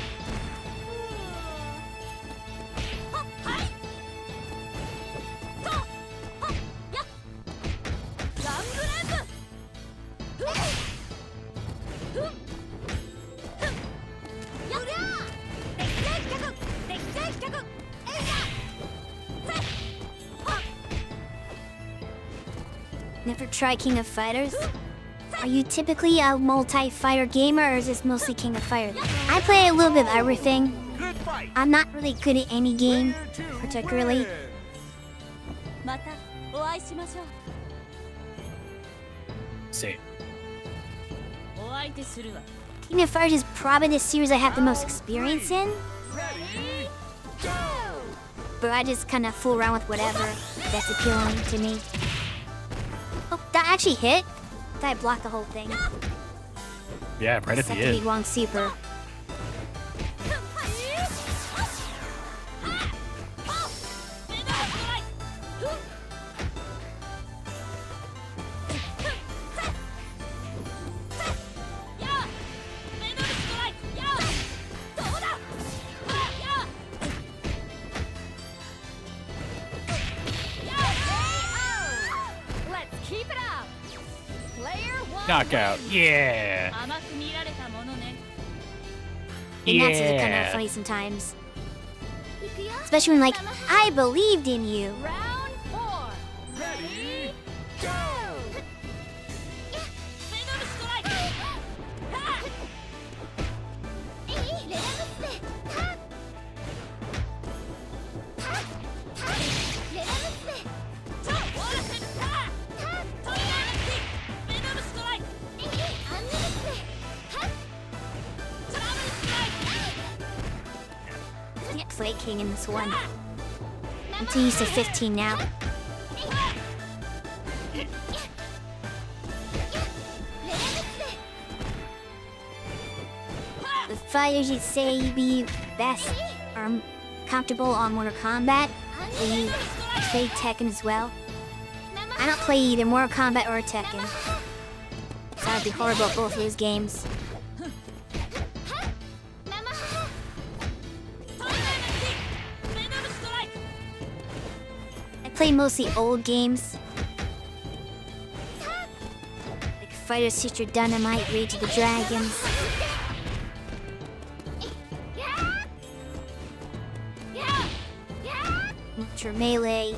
Never try King of Fighters? Are you typically a multi-fighter gamer, or is this mostly King of Fighters? I play a little bit of everything. Good fight I'm not really good at any game, Player 2 particularly. wins. またお会いしましょう Same. お相手するわ King of Fighters is probably the series I have the most experience in, Ready Go but I just kind of fool around with whatever that's appealing to me. Oh, that actually hit? Thought I blocked the whole thing. Yeah, right at the Except the Big end. Wong Super. Let's keep it up. Player 1 Knockout. Yeah. 甘く見られたものね And that's kind of Yeah. funny sometimes. Especially when, like, I believed in you. Round 4 Ready Go ミドルストライク Can't play king in this one. I'm too used to 15 now. The fighters you'd say be best or comfortable on Mortal Kombat, or you play Tekken as well. I don't play either Mortal Kombat or Tekken. So I'd be horrible at both of those games. I play mostly old games. Like Fighter Sister Dynamite, Rage of the Dragons. Ultra Melee.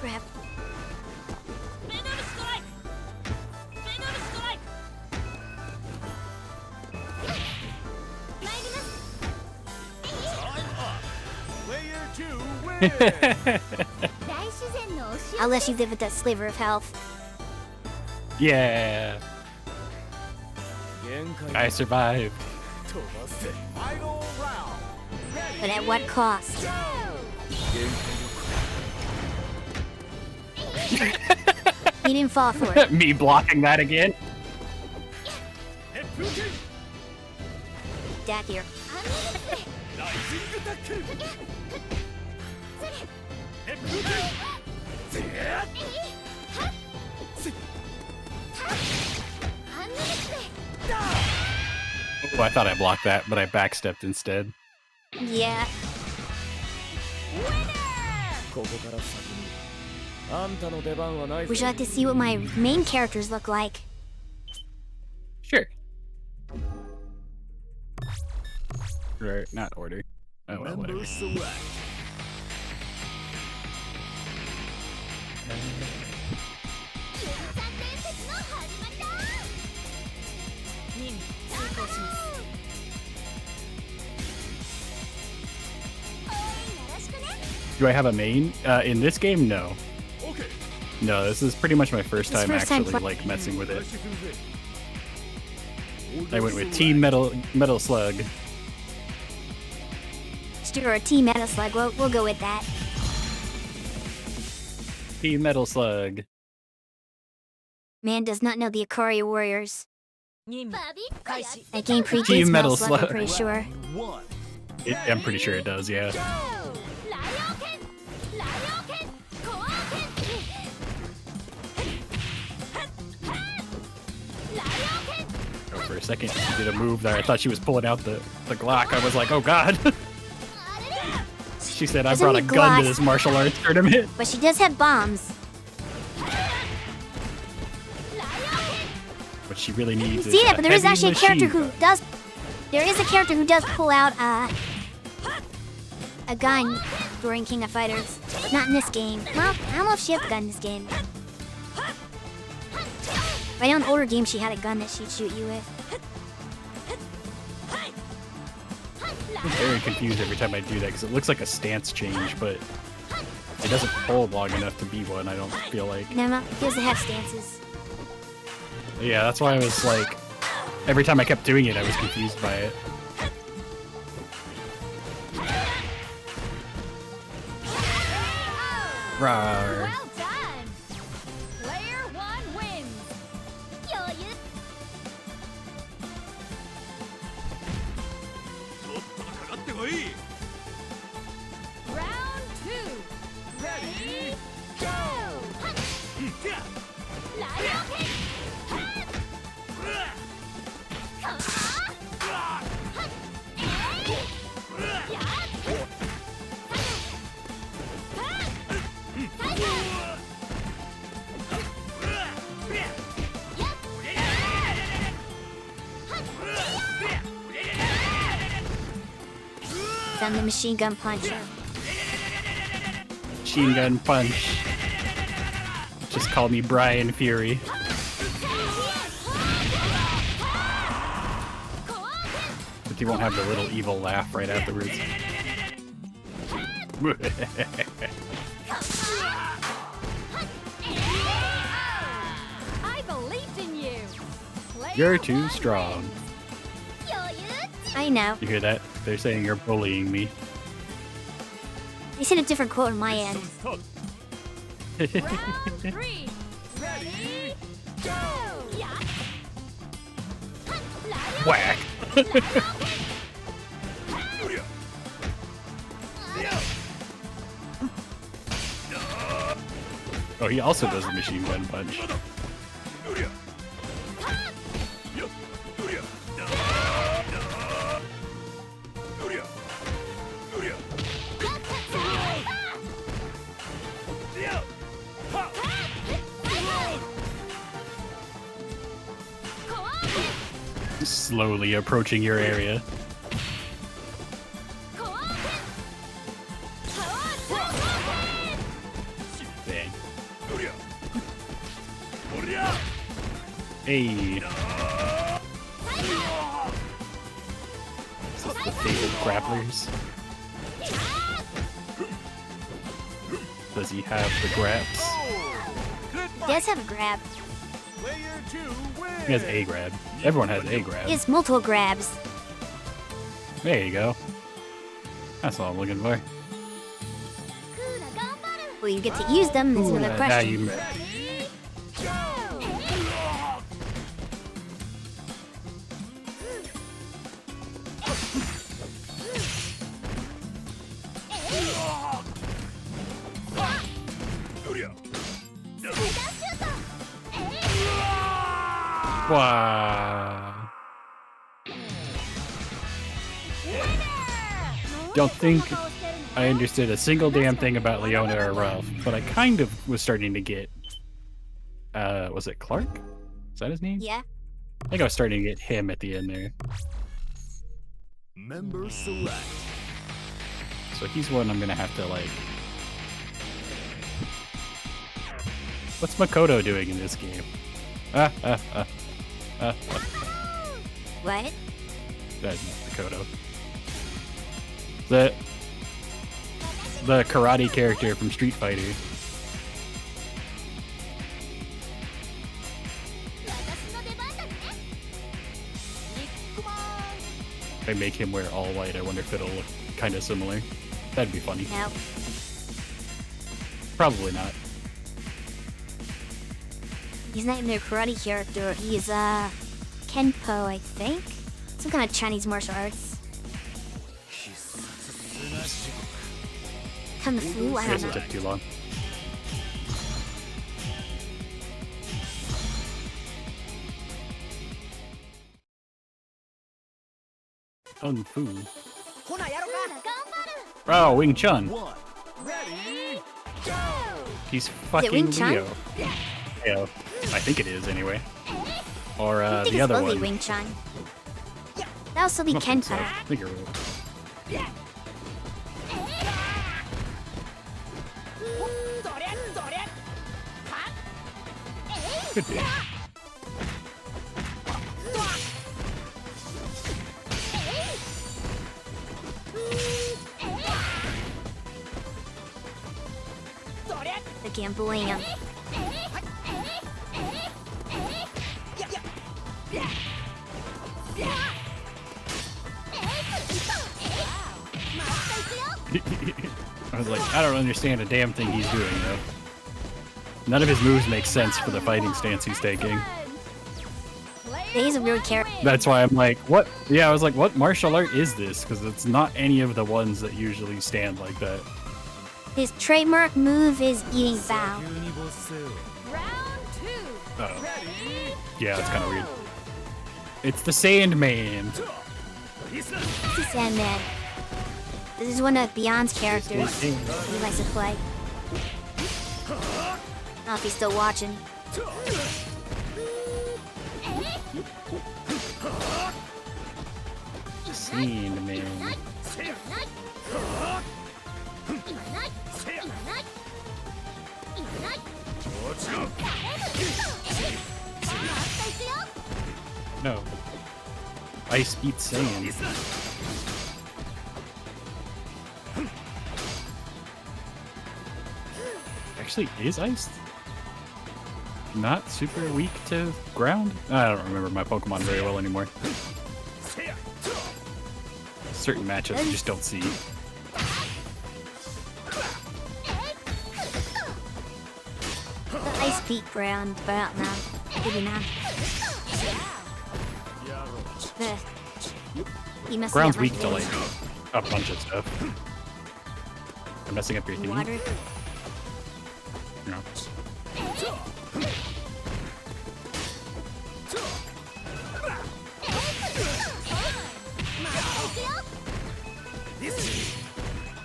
Crap. Player 2 wins! I'll let you live with that sliver of health. Yeah, I survived. Final round. But at what cost? You didn't fall for it. Me blocking that again? Dad here. Oh, I thought I blocked that, but I backstepped instead. Yeah. Would you like to see what my main characters look like? Sure. Right, not order. Oh well, whatever. Member select. Do I have a main? In this game, no. Okay. No, this is pretty much my first It's time first time actually play- like messing with it. I went with Team Metal Slug. Sure, a Team Metal Slug. We'll go with that. Team Metal Slug. Man does not know the Ikari Warriors. That game predates Team Metal Metal Slug, I'm Slug. pretty sure. One. I'm pretty sure it does, yeah. Oh, for a second, she did a move there. I thought she was pulling out the Glock. I was like, oh god. She said, I Doesn't brought a need gun to Glock. this martial arts tournament. But she does have bombs. What she really needs is See that, but there is heavy actually a character machine who gun. does. There is a character who does pull out a gun during King of Fighters. But not in this game. Well, I don't know if she has a gun in this game. But I know in older games she had a gun that she'd shoot you with. I'm very confused every time I do that because it looks like a stance change, but it doesn't hold long enough to be one, I don't feel like. No, he doesn't have stances. Yeah, that's why I was like, every time I kept doing it, I was confused by it. Rawr. Well done! Player 1 wins! Round 2! Ready? Go! I'm the machine gun puncher. Machine gun punch. Just call me Brian Fury. But you won't have the little evil laugh right afterwards. I believed in you. Player You're too one strong. wins. I know. You hear that? They're saying you're bullying me. They said a different quote on my end. Round 3. Ready? Go! Yeah. Whack. Oh, he also does the machine gun punch. Slowly approaching your area. Dang. Hey. This is the fabled grapplers. Does he have the grabs? He does have a grab. Player 2 wins. He has a grab. Everyone has a grab. He has multiple grabs. There you go. That's all I'm looking for. Well, you get to use them. That's another Now question. you Wow. Don't think I understood a single damn thing about Leona or Ralph, but I kind of was starting to get. Was it Clark? Is that his name? Yeah. I think I was starting to get him at the end there. Member select. So he's one I'm gonna have to like. What's Makoto doing in this game? What? That's not Makoto. The karate character from Street Fighter. They make him wear all white. I wonder if it'll look kind of similar. That'd be funny. No. Probably not. He's not even a karate character. He's Kenpo, I think. Some kind of Chinese martial arts. Kung Fu? I I don't guess it know. took too long. Kung Fu. Oh, Wing Chun. 1. Ready? Go! He's Wing fucking Chun? Leo. Yeah, I think it is anyway. Or I think the it's other supposed to one. be Wing Chun. That also be I don't think so. Kenpo. I think you're right. Could be. I can't bully him. I was like, I don't understand a damn thing he's doing though. None of his moves make sense for the fighting stance he's taking. He's a weird character. That's why I'm like, what? Yeah, I was like, what martial art is this? Because it's not any of the ones that usually stand like that. His trademark move is eating bow. Round 2. Oh. Yeah, it's kind of weird. It's the Sandman. This is Sandman. This is one of Beyond's characters he likes to play. I don't know if he's still watching. Sandman. No. Ice beats sand. actually is ice not super weak to ground? I don't remember my Pokemon very well anymore. Certain matchups you just don't see. The ice beat ground, but I don't know. Maybe not. He must Ground's have, weak to like a bunch of stuff. I'm messing up your thingy. water. No.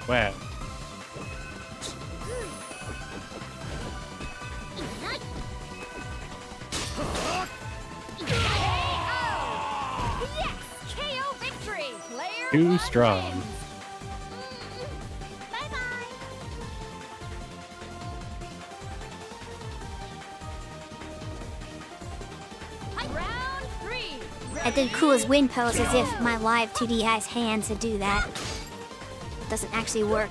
Wow. Yes! KO victory! Player Too one strong. wins. Bye-bye. Round 3. I did coolest wind pose as if my live 2D has hands to do that. Doesn't actually work.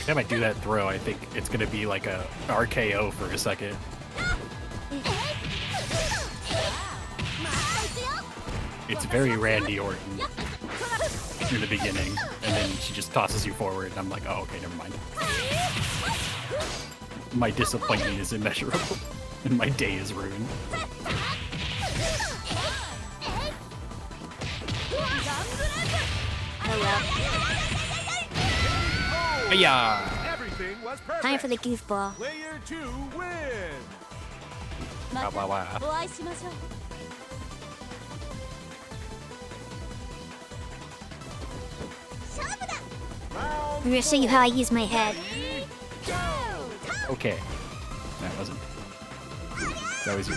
Every time I do that throw, I think it's gonna be like a RKO for a second. It's very Randy Orton in the beginning, and then she just tosses you forward, and I'm like, oh, okay, never mind. My disappointment is immeasurable, and my day is ruined. Oh well. Yeah. Everything was perfect. Time for the goofball. Player 2 wins. Wow, wow, wow. お会いしましょう。Round I'm gonna show you how I use my head. Okay. That wasn't. That was you.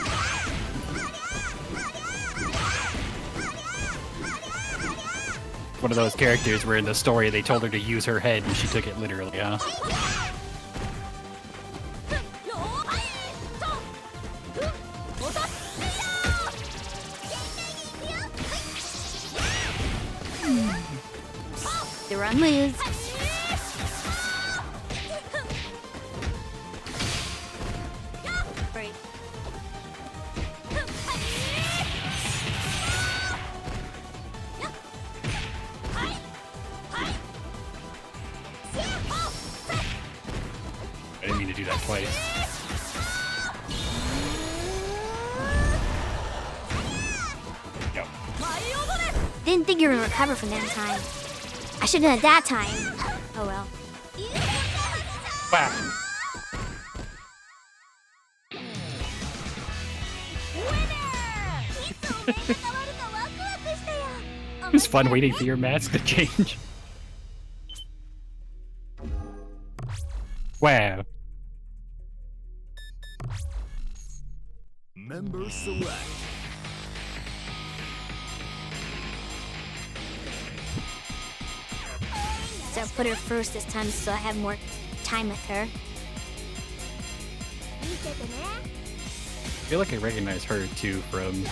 One of those characters where in the story they told her to use her head and she took it literally, huh? The run moves. Right. I didn't mean to do that twice. Yep. Didn't think you were gonna recover from that time. I should have done it that time. Oh well. Wow. It was fun waiting for your mask to change. Wow. member select. So I'll put her first this time so I have more time with her. I feel like I recognize her too from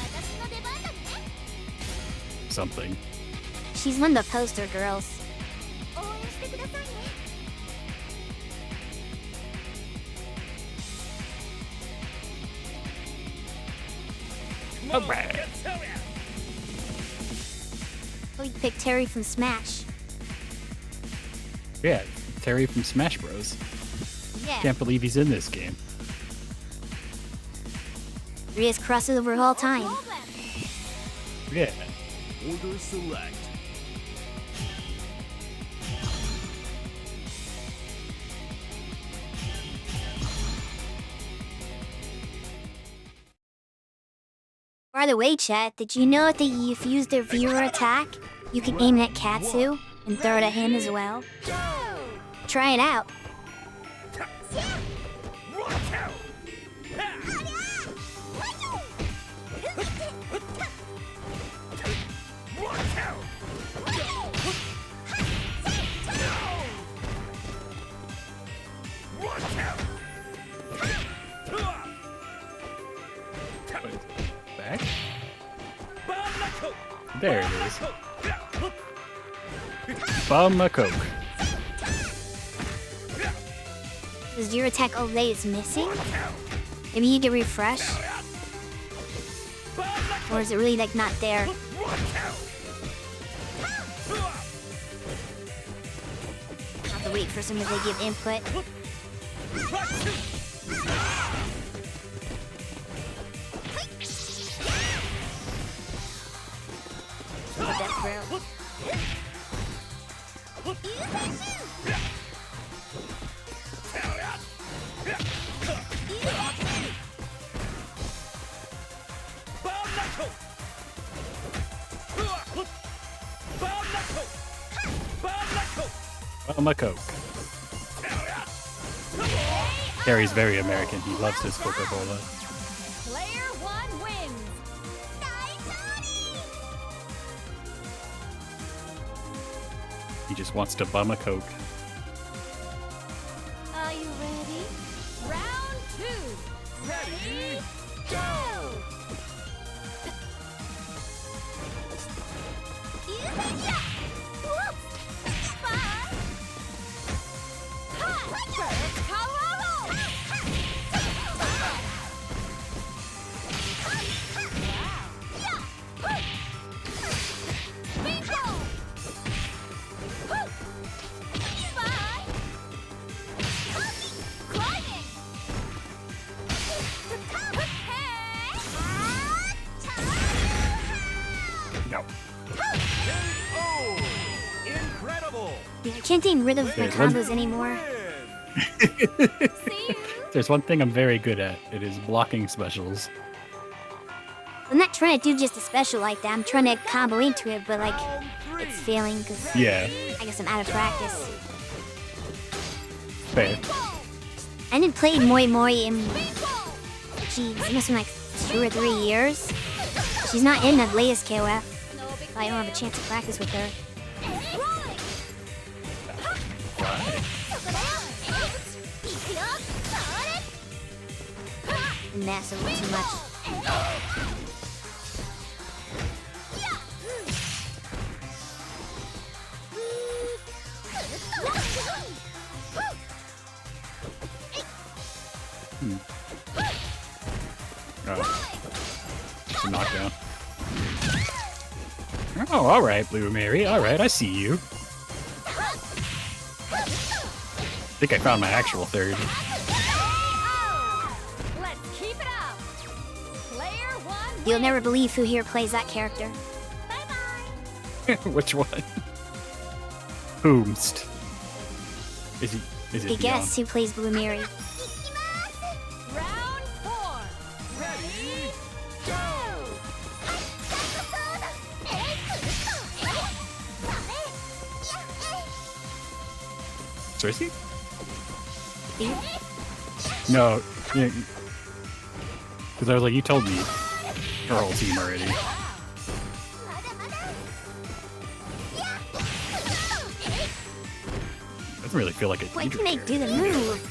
something. She's one of the poster girls. Alright. Oh, you picked Terry from Smash. Yeah, Terry from Smash Bros. Yeah. Can't believe he's in this game. Greatest crossover of all time. Yeah. Order select. By the way, chat, did you know that if you use their viewer attack, you can aim it at Katsu and throw it at him as well? Try it out. There it is. Bum a Coke. Is your attack overlay is missing? Maybe you need to refresh? Or is it really like not there? Have to wait for someone to give input. Put that through. Bum a Coke. Harry's very American. He loves his Coca-Cola. Player 1 wins. He just wants to bum a Coke. Are you ready? Round 2. Ready? Go! No. Incredible! Yeah, I can't get rid of my There's one- combos anymore. See you. There's one thing I'm very good at. It is blocking specials. I'm not trying to do just a special like that. I'm trying to combo into it, but like, it's failing because Yeah, I guess I'm out of practice. fair. I didn't play Moi Moi in, geez, it must have been like 2 or 3 years. She's not in the latest KoF. I don't have a chance to practice with her. And that's a little too much. Oh. Just a knockdown. Oh, alright, Blue Mary. Alright, I see you. I think I found my actual third. Let's keep it up. Player 1 You'll never believe who here plays that character. Bye-bye. Which one? Whomst. Is it Hey, guess who plays Blue Mary? Round 4. Ready? Go! Cersei? You? No. Because I was like, you told me her whole team already. Doesn't really feel like a Why leader can I character. do the move?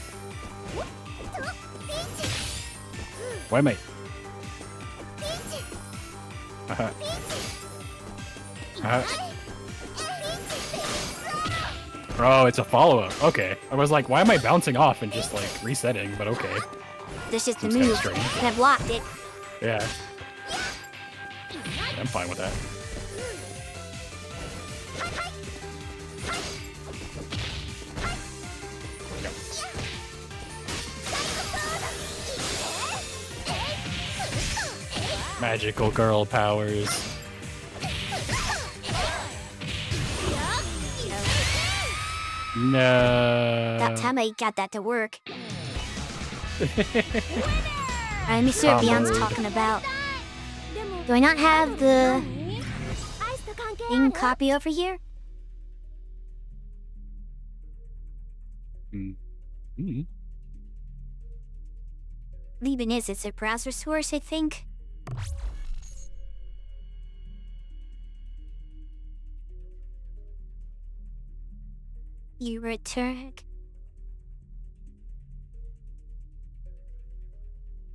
Why am I? Uh-huh. Uh-huh. Oh, it's a follow-up. Okay. I was like, why am I bouncing off and just like resetting? But okay. That's just the Seems kinda move. strange. And I blocked it. Yeah. I'm fine with that. Magical girl powers. No. About time I got that to work. Alright, let me see what Beyond's Comboed. talking about. Do I not have the thing copy over here? Mm. Mm. Even is it's a browser source, I think. You return.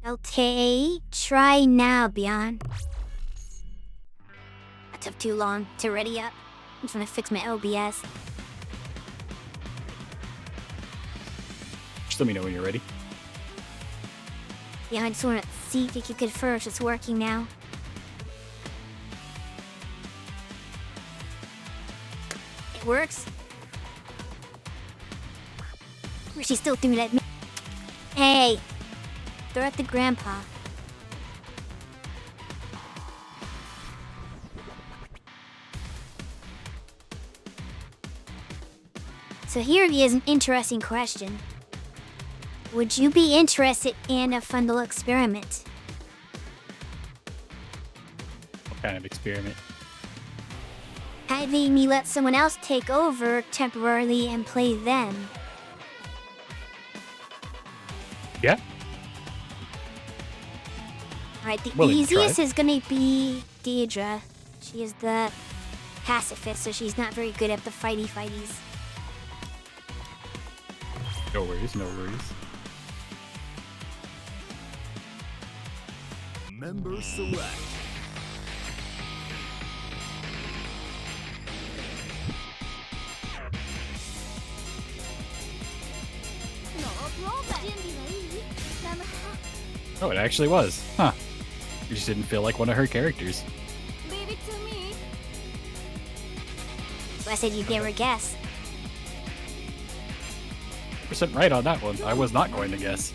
Okay, try now, Beyond. That took too long to ready up. I'm trying to fix my OBS. Just let me know when you're ready. Yeah, I just want to see if you could confirm if it's working now. It works. Or she's still doing that. Hey! Throw at the grandpa. So here is an interesting question. Would you be interested in a fun little experiment? What kind of experiment? Having me let someone else take over temporarily and play them. Yeah? Alright, the Willing to try. easiest is gonna be Deidre. She is the pacifist, so she's not very good at the fighties. No worries, no worries. Member select. Oh, it actually was. Huh. You just didn't feel like one of her characters. Leave it to me. So I said you'd never guess. Percent right on that one. I was not going to guess.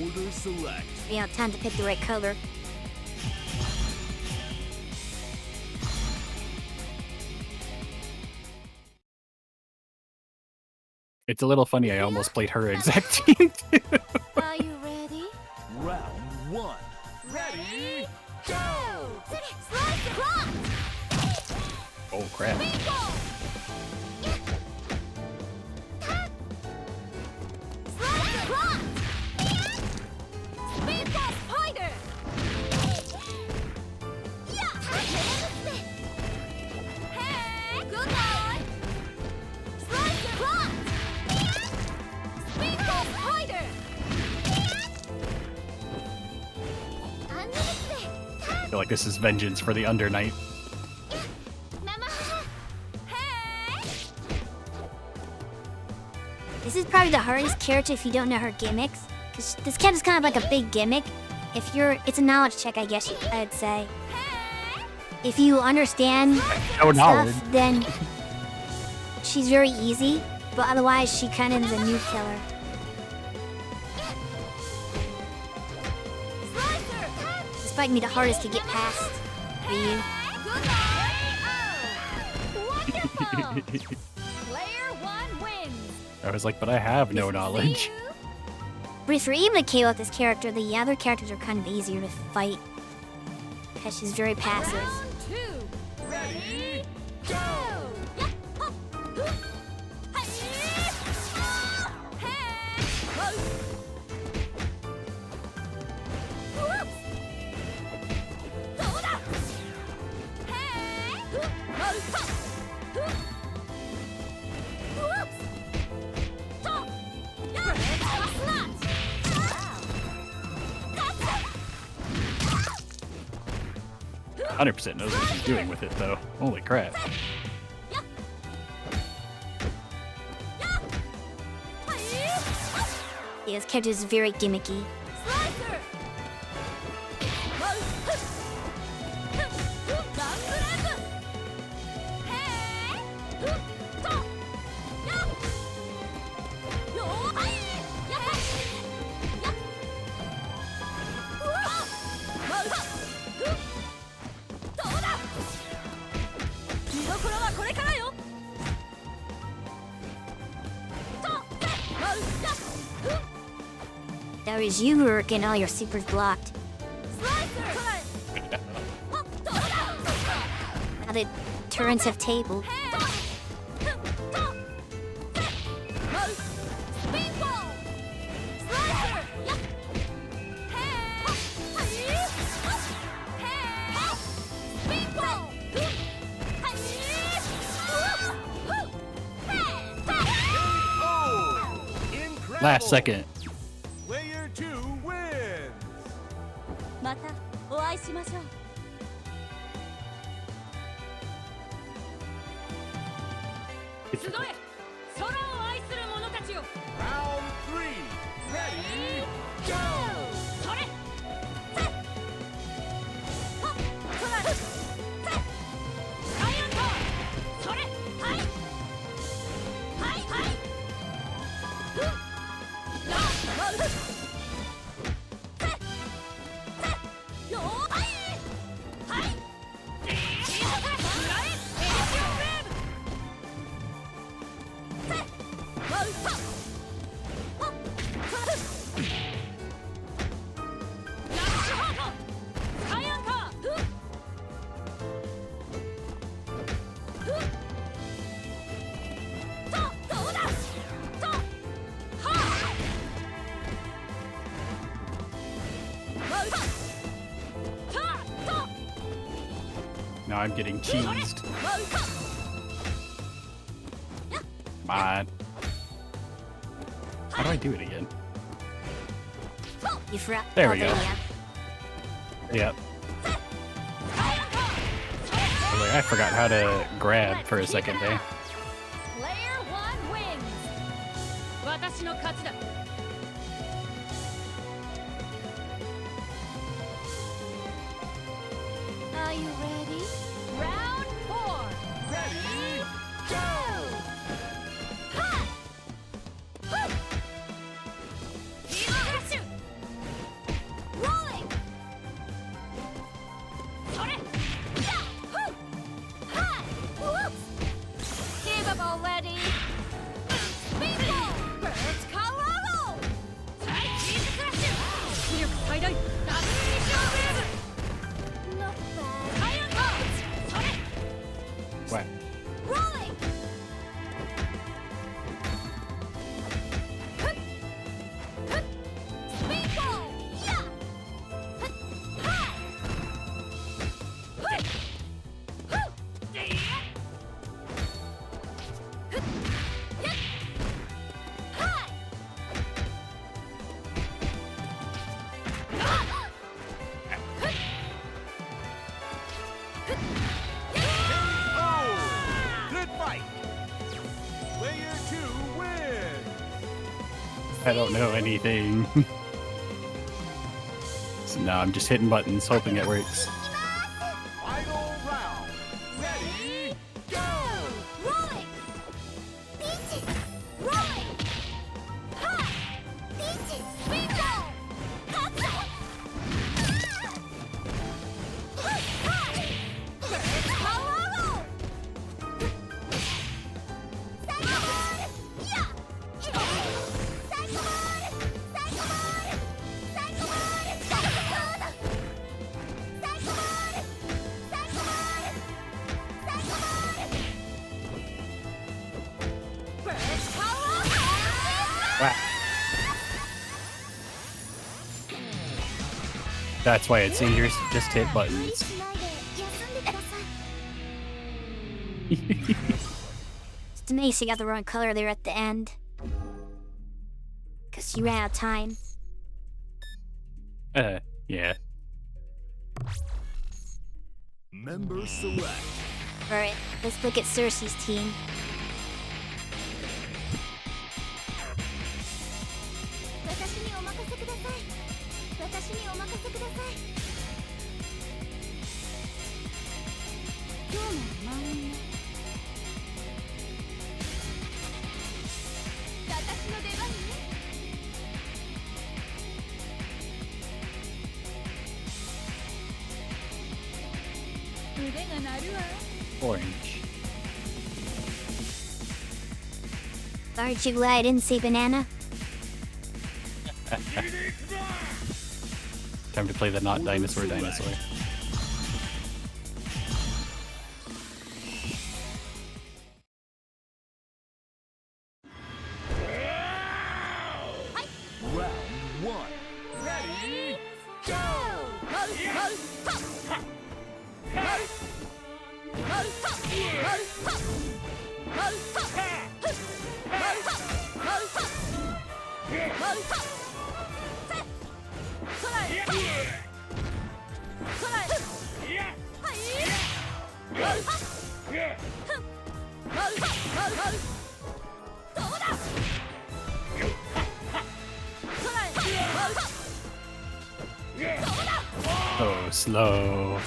Order select. We have time to pick the right color. It's a little funny. I almost played her exact team too. Are you ready? Round one. Ready? Go! Slice cross! Oh crap. Bingo! Slice cross! Bingo spider! Yeah! Hey! Good night! Slice cross! Bingo spider! I feel like this is vengeance for the Under Knight. This is probably the hardest character if you don't know her gimmicks. Because this cat is kind of like a big gimmick. It's a knowledge check, I guess I'd say. If you understand No knowledge. stuff, then she's very easy. But otherwise, she kind of is a new killer. This might be the hardest to get past for you. Wonderful! Player one wins. I was like, but I have no knowledge. But for even to KO with this character, the other characters are kind of easier to fight. Because she's very passive. Round two. Ready? Go! Wow. 100% knows what she's doing with it, though. Holy crap. Yeah, this character is very gimmicky. That was you who were getting all your supers blocked. Now the turrets have tabled. Last second. Player 2 wins. またお会いしましょう。集え、空を愛する者たちよ。 Round 3. Ready, go! それ。せっ。はっ。空。せっ。サイエント。それ。はい。はいはい。ふっ。ラッ。せっ。せっ。よー。はい。はい。小さく。裏へ。エリシオンウェーブ。せっ。ワウハッ。はっ。ふっ。ラッシュハート。スカイアンカー。ふっ。ふっ。と、どうだ。と。はあ。ワウハッ。と。 Now I'm getting それ。 cheesed. ワウハッ。 Come on. How do I do it again? You forgot. There oh, we go. you Yep. Wait, I forgot how to grab for a second there. Player 1 wins. 私の勝ちだ。Are you ready? Round 4. Ready, go! Ha! Huh! Heel Katsu! Rolling! それ! Yeah! Hoo! Ha! Whoops! Capable ready! Speedball! Birds Colorado! さあ、チーズクラッシュ! 威力最大！ダブルイシオウェーブ! Not bad. Iron Codes! それ! What? Rolling! Hup! Hup! Speedball! Yeah! Hup! Hi! Hup! Hup! Yeah! Hup! Yeah! Hi! Ah! Hup! Oh! Good fight. Player 2 wins. I don't know anything. So now I'm just hitting buttons, hoping it works. Final round. Ready, go! Rolling! Peaches! Rolling! Ha! Peaches! Speedball! Katsu! Ha! Birds Colorado! Psycho-Ball! Yeah! Psycho-Ball! Psycho-Ball! Psycho-Ball! Psycho-Ball! Psycho-Ball! Psycho-Ball! Psycho-Ball! Birds Colorado! Wow. That's why it's easier to just hit buttons. It's nice you got the wrong color there at the end. Because you ran out of time. Yeah. Member select. Alright, let's look at Cersei's team. Orange. Aren't you glad I didn't say banana? Time to play the not dinosaur dinosaur. Round 1. Ready, go! Oh, slow.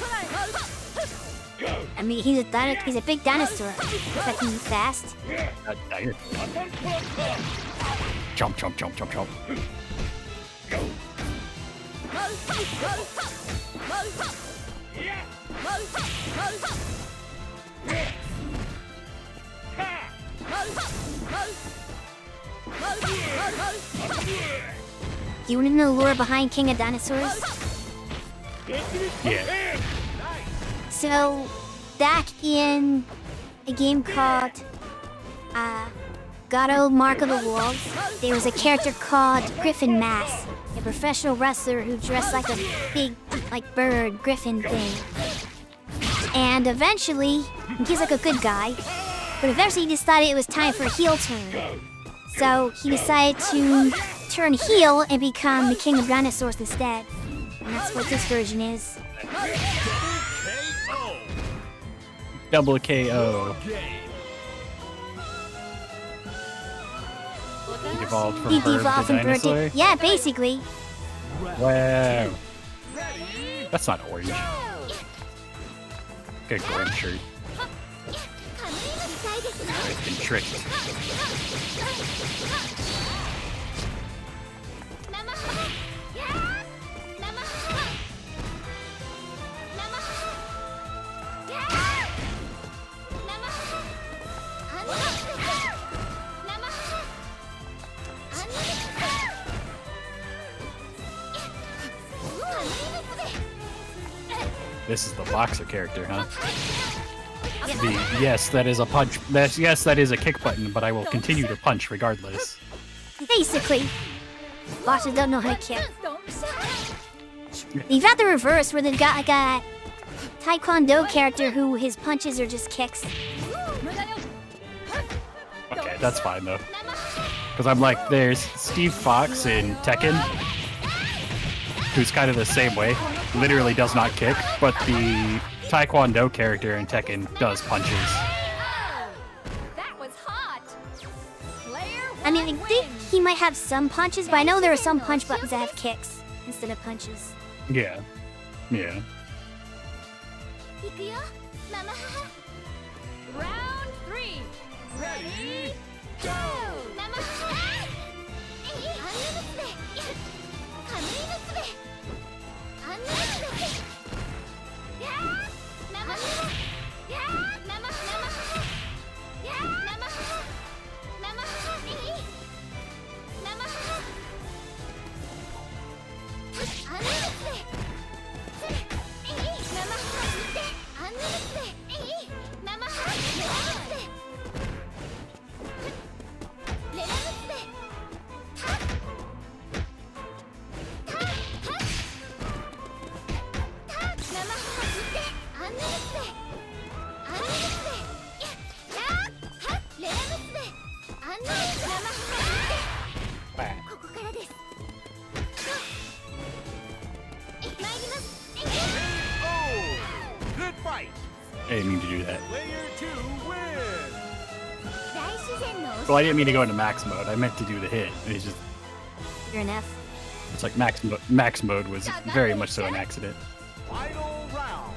I mean, he's a big dinosaur. Expecting he's fast. Tired. Jump, jump, jump, jump, jump. Do you want to know the lore behind King of Dinosaurs? Yeah. So, back in a game called Gato Mark of the Wolves, there was a character called Griffin Mass, a professional wrestler who dressed like a big, bird, griffin thing. And eventually, he's like a good guy, but eventually he decided it was time for a heel turn. So, he decided to turn heel and become the King of Dinosaurs instead. And that's what this version is. Double KO. He evolved from He bird devolved to from bird dinosaur. to... Yeah, basically. Wow. That's not orange. Good gold shirt. I've been tricked. This is the boxer character, huh? Yes, that is a punch. Yes, that is a kick button, but I will continue to punch regardless. Basically. Boxers don't know how to kick. You've got the reverse, where they've got like a Taekwondo character who his punches are just kicks. Okay, that's fine though. Because I'm like, there's Steve Fox in Tekken, who's kind of the same way. Literally does not kick, but the Taekwondo character in Tekken does punches. That was hot. I mean, I think he might have some punches, but I know there are some punch buttons that have kicks instead of punches. Yeah. Yeah. Round 3. Ready, go! Oh, good fight. I didn't mean to do that. Player 2 wins. Well, I didn't mean to go into max mode. I meant to do the hit. It's just, Fair enough. it's like max mode was very much so an accident. Final round.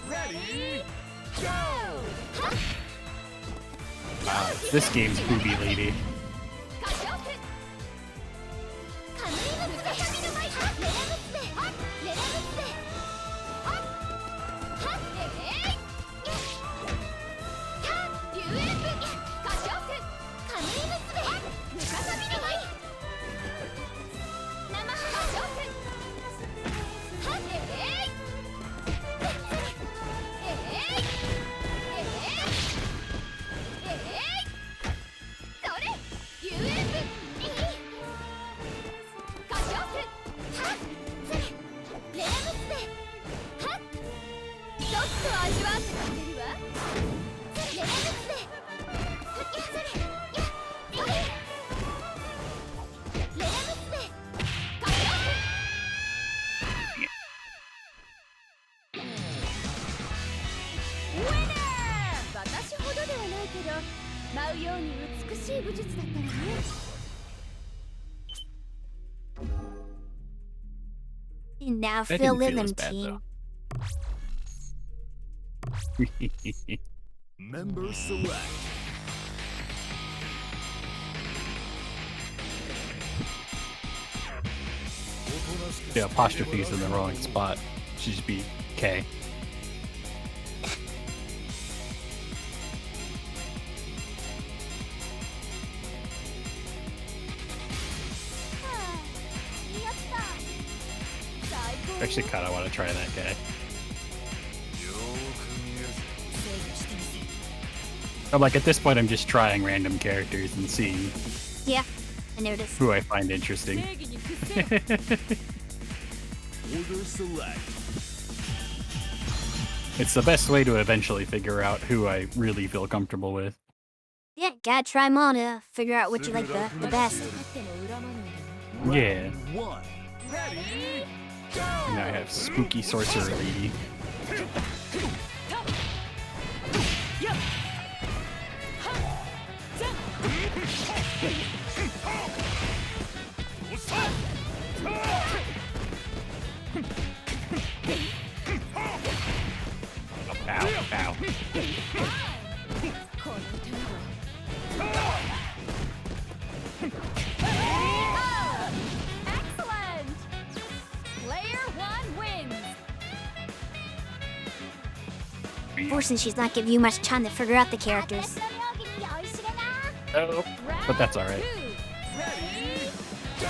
Ready, go! Wow, this game's booby lady. 舞うように美しい武術だったわね。Now That fill didn't in feel them, as bad, team. Member select. The apostrophe's in the wrong spot. Should just be K. Actually, kind of want to try that guy. I'm like, at this point, I'm just trying random characters and seeing Yeah, I noticed. who I find interesting. Order select. It's the best way to eventually figure out who I really feel comfortable with. Yeah, gotta try them all to figure out what you like the best. Yeah. Round one. Ready? And now I have Spooky Sorcerer Lady. Ow, ow. Excellent! Player 1 wins! Fortunately, she's not giving you much time to figure out the characters. Oh, but that's alright. Ready? Go!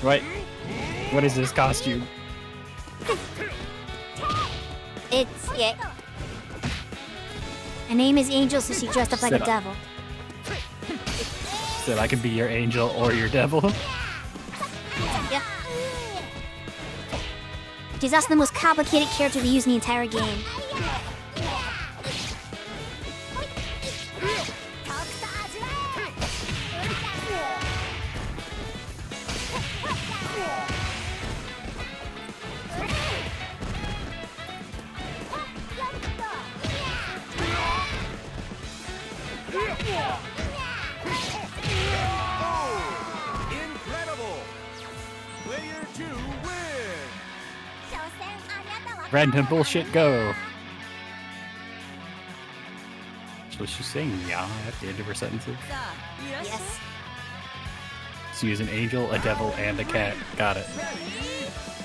What? What is this costume? It's, yeah. Her name is Angel, so she dressed up like a Sit up. devil. Said I could be your angel or your devil. Yeah. She's also the most complicated character to use in the entire game. Incredible! Player 2 wins! Random bullshit go. Was she saying yeah at the end of her sentences? Yes. So use an angel, a devil, and a cat. Got it. Ready?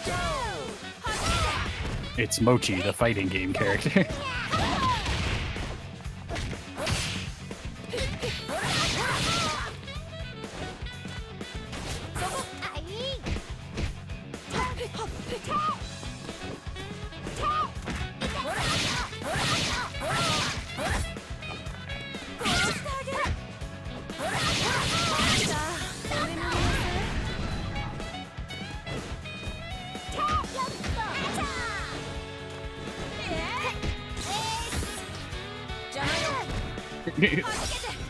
Go! It's Mochi, the fighting game character.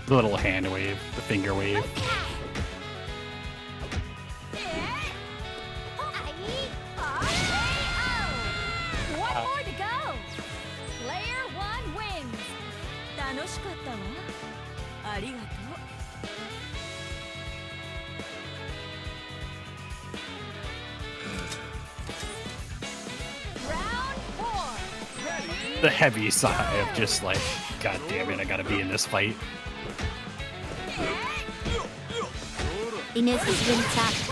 The little hand wave, the finger wave. One more to go! Player 1 wins! 楽しかったわ。ありがとう。Round 4! Ready? The heavy sigh of just like, God damn it, I gotta be in this fight. He knows he's really tough.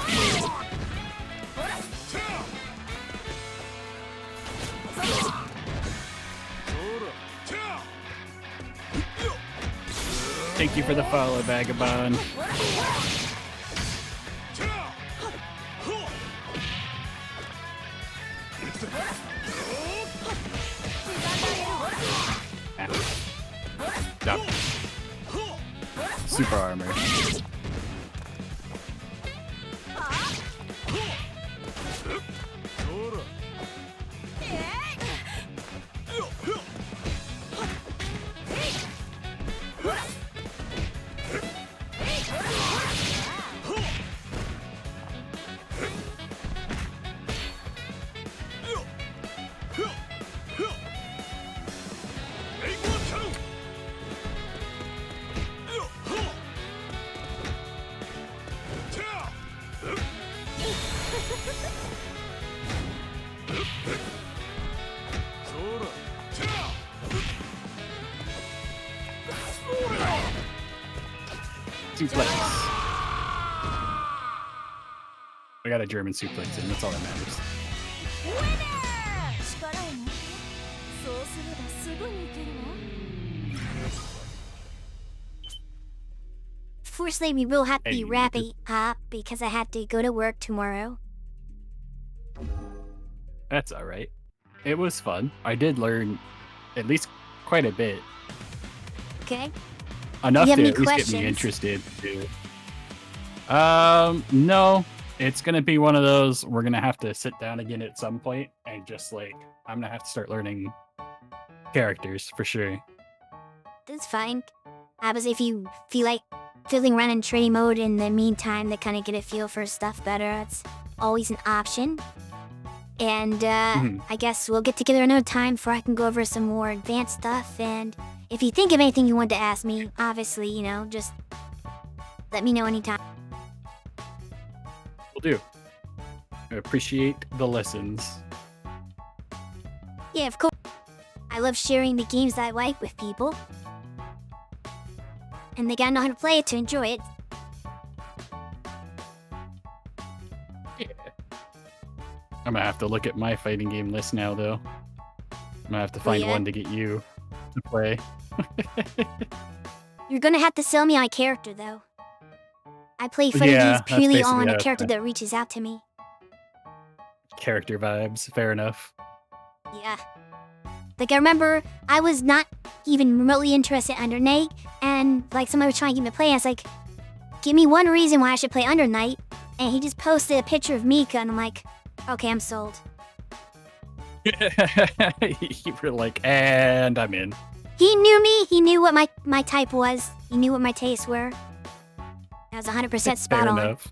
Thank you for the follow, Vagabond. Yep. Super armor. Suplex. I got a German suplex in. That's all that matters. 力をね。そうすればすぐにいけるわ。Firstly, we will have to be Hey. wrapping up because I had to go to work tomorrow. That's all right. It was fun. I did learn at least quite a bit. Okay? Enough You have to any at least get questions? me interested to. No. It's gonna be one of those we're gonna have to sit down again at some point and just like I'm gonna have to start learning characters for sure. That's fine. But if you feel like fiddling around in training mode in the meantime to kind of get a feel for stuff better, it's always an option. And I guess we'll get together another time before I can go over some more advanced stuff. And if you think of anything you want to ask me, obviously, you know, just let me know anytime. Will do. I appreciate the lessons. Yeah, of course. I love sharing the games that I like with people. And they gotta know how to play it to enjoy it. Yeah. I'm gonna have to look at my fighting game list now, though. I'm gonna have to find yeah. one to get you to play. You're gonna have to sell me on a character, though. I play fighting Yeah, games that's purely basically on how a it's character been. that reaches out to me. Character vibes, fair enough. Yeah. Like, I remember I was not even remotely interested in Under Night, and, like, somebody was trying to get me to play, and I was like, give me one reason why I should play Under Night, and he just posted a picture of Mika, and I'm like, okay, I'm sold. You were like, and I'm in. He knew me, he knew what my type was, he knew what my tastes were. I was 100% spot Fair on. enough.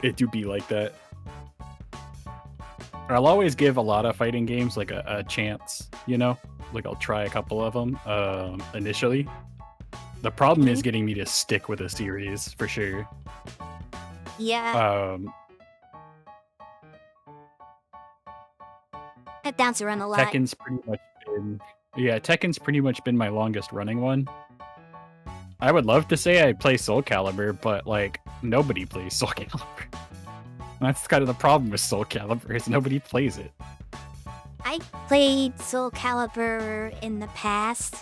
It do be like that. I'll always give a lot of fighting games like a chance, you know? Like I'll try a couple of them initially. The problem is getting me to stick with a series for sure. Yeah, I bounce around a lot. Tekken's pretty much been my longest running one. I would love to say I play Soul Calibur, but like nobody plays Soul Calibur. That's kind of the problem with Soul Calibur is nobody plays it. I played Soul Calibur in the past.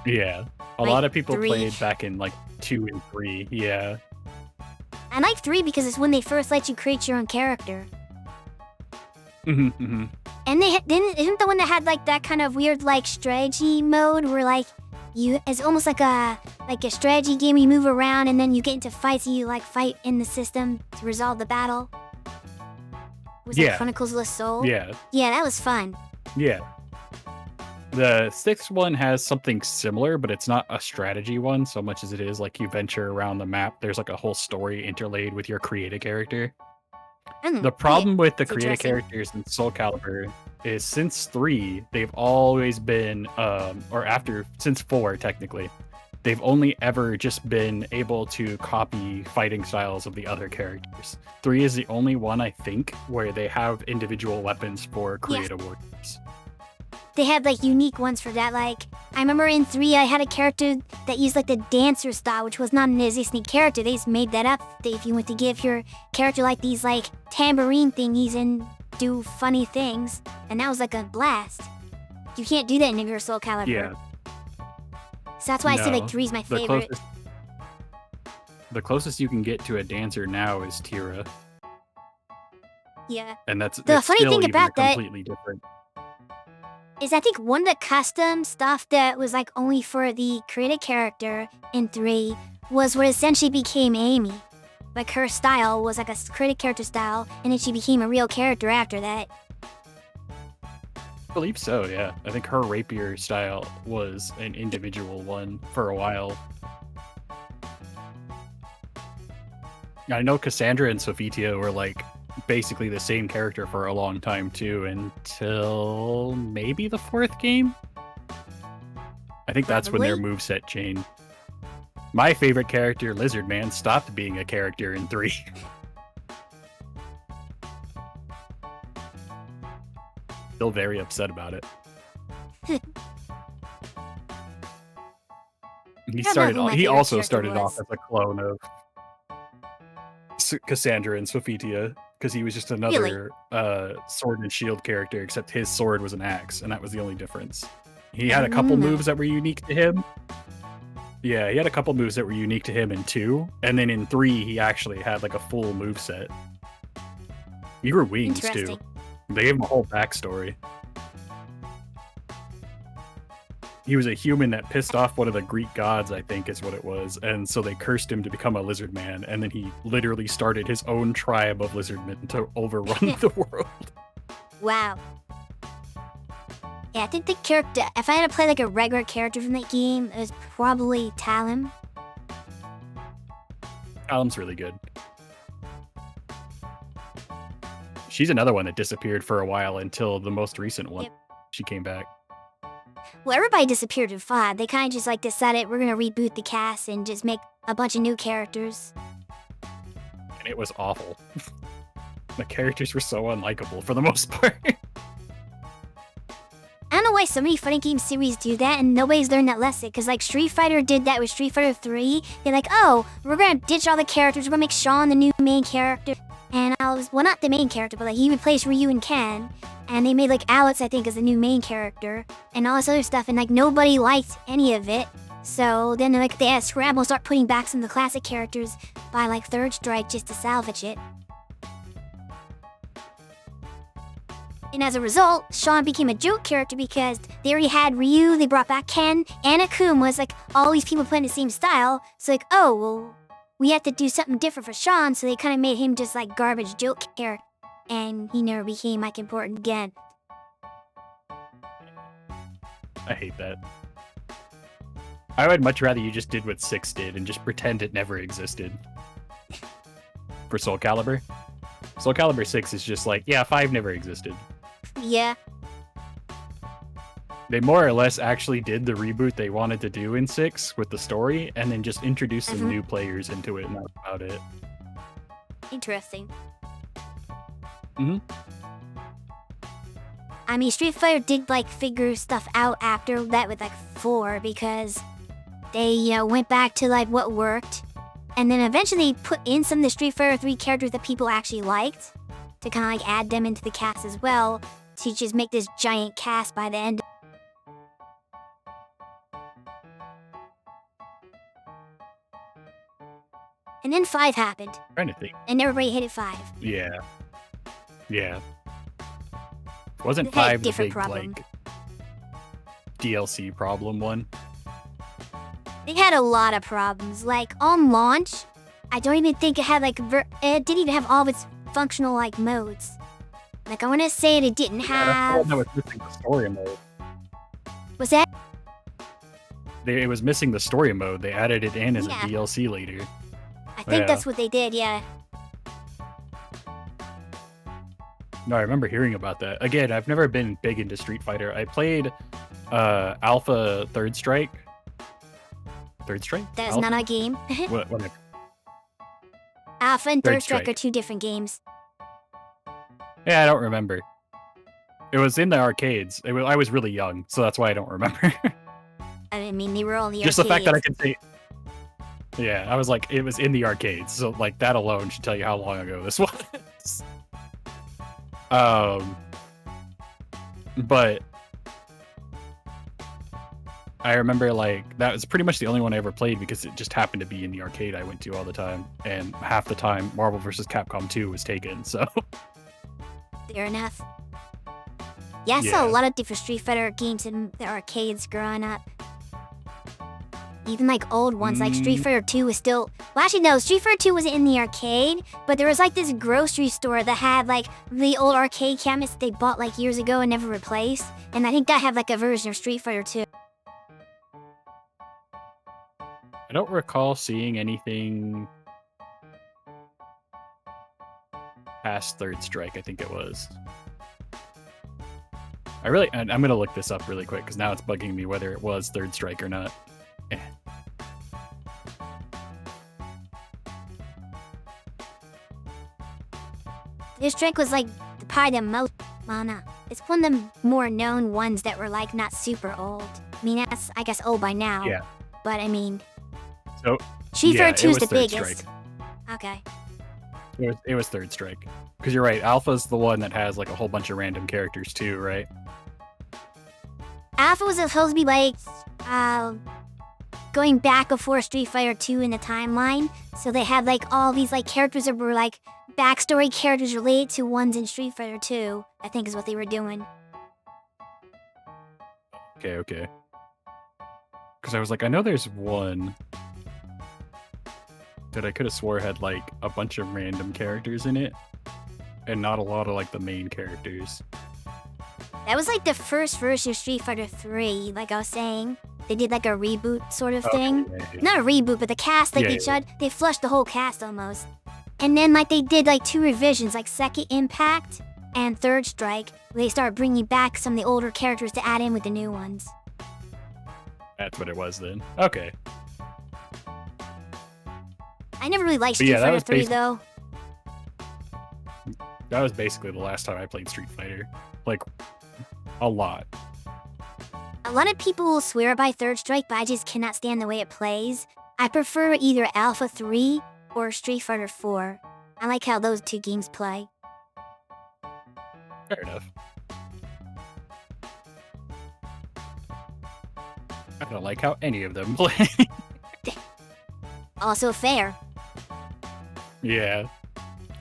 Yeah, a Like lot of people 3. played back in like 2 and 3. Yeah, I like 3 because it's when they first let you create your own character. mm-hmm. And isn't the one that had like that kind of weird like strategy mode where like it's almost like a strategy game where you move around and then you get into fights and you like fight in the system to resolve the battle. Was it Yeah. Chronicles of the Soul? Yeah, Yeah, that was fun. yeah. The 6th one has something similar, but it's not a strategy one so much as it is like you venture around the map. There's like a whole story interlaid with your creative character. The problem with the It's creative interesting. characters in Soul Calibur is since 3, they've always been, since 4 technically, they've only ever just been able to copy fighting styles of the other characters. 3 is the only one, I think, where they have individual weapons for creative warriors. They had like unique ones for that. Like I remember in 3, I had a character that used like the dancer style, which was not an existing character. They just made that up. If you want to give your character like these like tambourine thingies and do funny things, and that was like a blast. You can't do that in your Soul Calibur. Yeah. So that's why I say like No, 3 is my The favorite. closest you can get to a dancer now is Tira, Yeah. and that's The it's funny still thing even about that- completely different. Is I think one of the custom stuff that was like only for the created character in 3 was what essentially became Amy. Like her style was like a created character style, and then she became a real character after that. I believe so, yeah. I think her rapier style was an individual one for a while. I know Cassandra and Sophia were like basically the same character for a long time too, until maybe the 4th game? I think that's when their Probably. moveset changed. My favorite character, Lizard Man, stopped being a character in 3. Still very upset about it. He I don't know who my He favorite also character started off was. as a clone of Cassandra and Sophitia because he was just another sword and shield character, except his sword was an axe, and that was the only difference. He had a couple No. moves that were unique to him. Yeah, he had a couple moves that were unique to him in 2, and then in 3 he actually had like a full move set. He grew wings too. Interesting. They gave him a whole backstory. He was a human that pissed off one of the Greek gods, I think is what it was, and so they cursed him to become a lizard man, and then he literally started his own tribe of lizard men to overrun the world. Wow. Yeah, I think the character, if I had to play like a regular character from that game, it was probably Talon. Alum's really good. She's another one that disappeared for a while until the most recent one. Yep. She came back. Well, everybody disappeared in 5. They kind of just like decided we're gonna reboot the cast and just make a bunch of new characters. And it was awful. The characters were so unlikable for the most part. I don't know why so many fighting game series do that and nobody's learned that lesson. Because like Street Fighter did that with Street Fighter 3. They're like, oh, we're gonna ditch all the characters. We're gonna make Sean the new main character. And well, not the main character, but like he replaced Ryu and Ken. And they made like Alex, I think, as the new main character. And all this other stuff. And like nobody liked any of it. So then like they had to scramble, start putting back some of the classic characters by like Third Strike just to salvage it. And as a result, Sean became a joke character because they already had Ryu, they brought back Ken, and Akuma was like all these people playing the same style. So like, oh, well, we have to do something different for Sean, so they kind of made him just like garbage joke character. And he never became like important again. I hate that. I would much rather you just did what 6 did and just pretend it never existed. For Soul Calibur. Soul Calibur 6 is just like, yeah, 5 never existed. Yeah. They more or less actually did the reboot they wanted to do in 6 with the story, and then just introduced some new players into it, and that's about it. Interesting. Mm-hmm. I mean, Street Fighter did like figure stuff out after that with like 4 because they, you know, went back to like what worked. And then eventually put in some of the Street Fighter 3 characters that people actually liked to kind of like add them into the cast as well to just make this giant cast by the end. And then 5 happened, Trying to think. and everybody hated 5. Yeah. Yeah. Wasn't They had a 5 the different big, problem. like, DLC problem one? They had a lot of problems. Like on launch, I don't even think it had like it didn't even have all of its functional like modes. Like I want to say it didn't have. No, it's missing the story mode. Was that? It was missing the story mode. They added it in as Yeah. a DLC later. I think Yeah. that's what they did. Yeah. No, I remember hearing about that. Again, I've never been big into Street Fighter. I played Alpha Third Strike. Third Strike? That is Alpha? not a game. Whatever. Alpha and Third Third Strike Strike. are 2 different games. Yeah, I don't remember. It was in the arcades. I was really young, so that's why I don't remember. I mean, they were all in the Just the fact that I arcades. can say... Yeah, I was like, it was in the arcades, so like that alone should tell you how long ago this was. But I remember like that was pretty much the only one I ever played because it just happened to be in the arcade I went to all the time, and half the time Marvel vs. Capcom 2 was taken. So Fair enough. Yeah, I saw Yeah. a lot of different Street Fighter games in the arcades growing up. Even like old ones, like Street Fighter 2 was still. Well, actually, no, Street Fighter 2 wasn't in the arcade, but there was like this grocery store that had like the old arcade cabinets they bought like years ago and never replaced. And I think that had like a version of Street Fighter 2. I don't recall seeing anything past Third Strike. I think it was. I'm gonna look this up really quick because now it's bugging me whether it was Third Strike or not. This trick was like probably the most. Well, no, it's one of the more known ones that were like not super old. I mean, that's I guess old by now. Yeah. but I mean, So Street yeah, Fighter 2 it is the was Third biggest. Strike. Okay. It was Third Strike. Because you're right, Alpha's the one that has like a whole bunch of random characters too, right? Alpha was supposed to be like, going back before Street Fighter 2 in the timeline. So they had like all these like characters that were like backstory characters related to ones in Street Fighter 2, I think is what they were doing. Okay. Because I was like, I know there's one that I could have swore had like a bunch of random characters in it, and not a lot of like the main characters. That was like the first version of Street Fighter 3, like I was saying. They did like a reboot sort of thing. Okay. Not a reboot, but the cast, like they flushed the whole cast almost. And then like they did like 2 revisions, like Second Impact and Third Strike, where they started bringing back some of the older characters to add in with the new ones. That's what it was then. Okay. I never really liked But Street yeah, that Fighter was 3 though. That was basically the last time I played Street Fighter. Like, a lot. A lot of people will swear by Third Strike, but I just cannot stand the way it plays. I prefer either Alpha 3 or Street Fighter 4. I like how those 2 games play. Fair enough. I don't like how any of them play. Also fair. Yeah.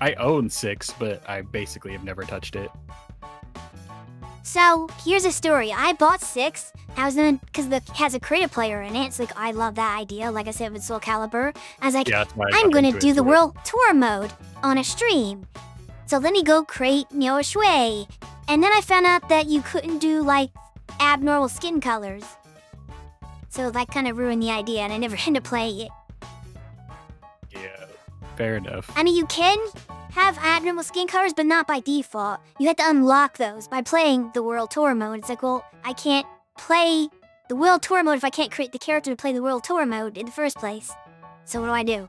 I own 6, but I basically have never touched it. So, here's a story. I bought 6. I was in because it has a creative player in it. It's like, I love that idea. Like I said with Soul Calibur. I was like, Yeah, that's why I I'm got gonna into it do the too. World Tour mode on a stream. So then you go create, a Shui. And then I found out that you couldn't do, like, abnormal skin colors. So that kind of ruined the idea, and I never ended up playing it. Yeah, fair enough. I mean, you can have abnormal skin colors, but not by default. You have to unlock those by playing the World Tour mode. It's like, well, I can't play the World Tour mode if I can't create the character to play the World Tour mode in the first place. So what do I do?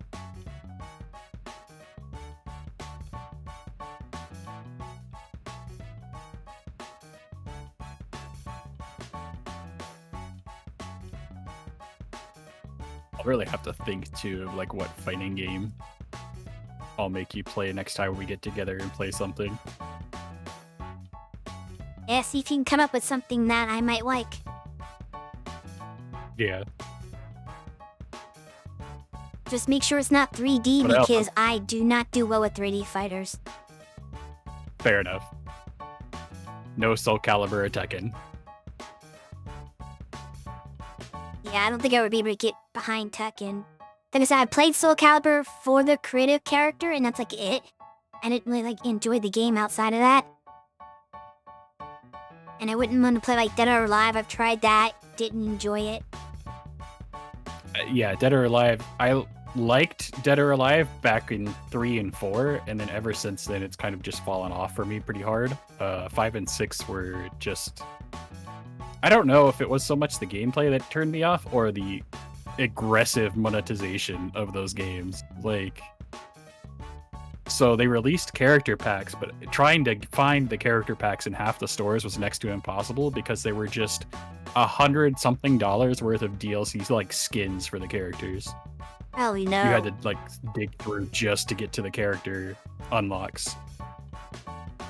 I'll really have to think too of like what fighting game I'll make you play next time we get together and play something. Yeah, see if you can come up with something that I might like. Yeah. Just make sure it's not 3D What else? because I do not do well with 3D fighters. Fair enough. No Soul Calibur or Tekken. Yeah, I don't think I would be able to get behind Tekken. Like I said, I played Soul Calibur for the creative character, and that's like it. I didn't really like enjoy the game outside of that. And I wouldn't want to play like Dead or Alive. I've tried that, didn't enjoy it. Yeah, Dead or Alive. I liked Dead or Alive back in 3 and 4, and then ever since then it's kind of just fallen off for me pretty hard. 5 and 6 were just... I don't know if it was so much the gameplay that turned me off or the aggressive monetization of those games. Like, so they released character packs, but trying to find the character packs in half the stores was next to impossible because they were just $100-something worth of DLCs, like skins for the characters. Probably no. You had to like dig through just to get to the character unlocks.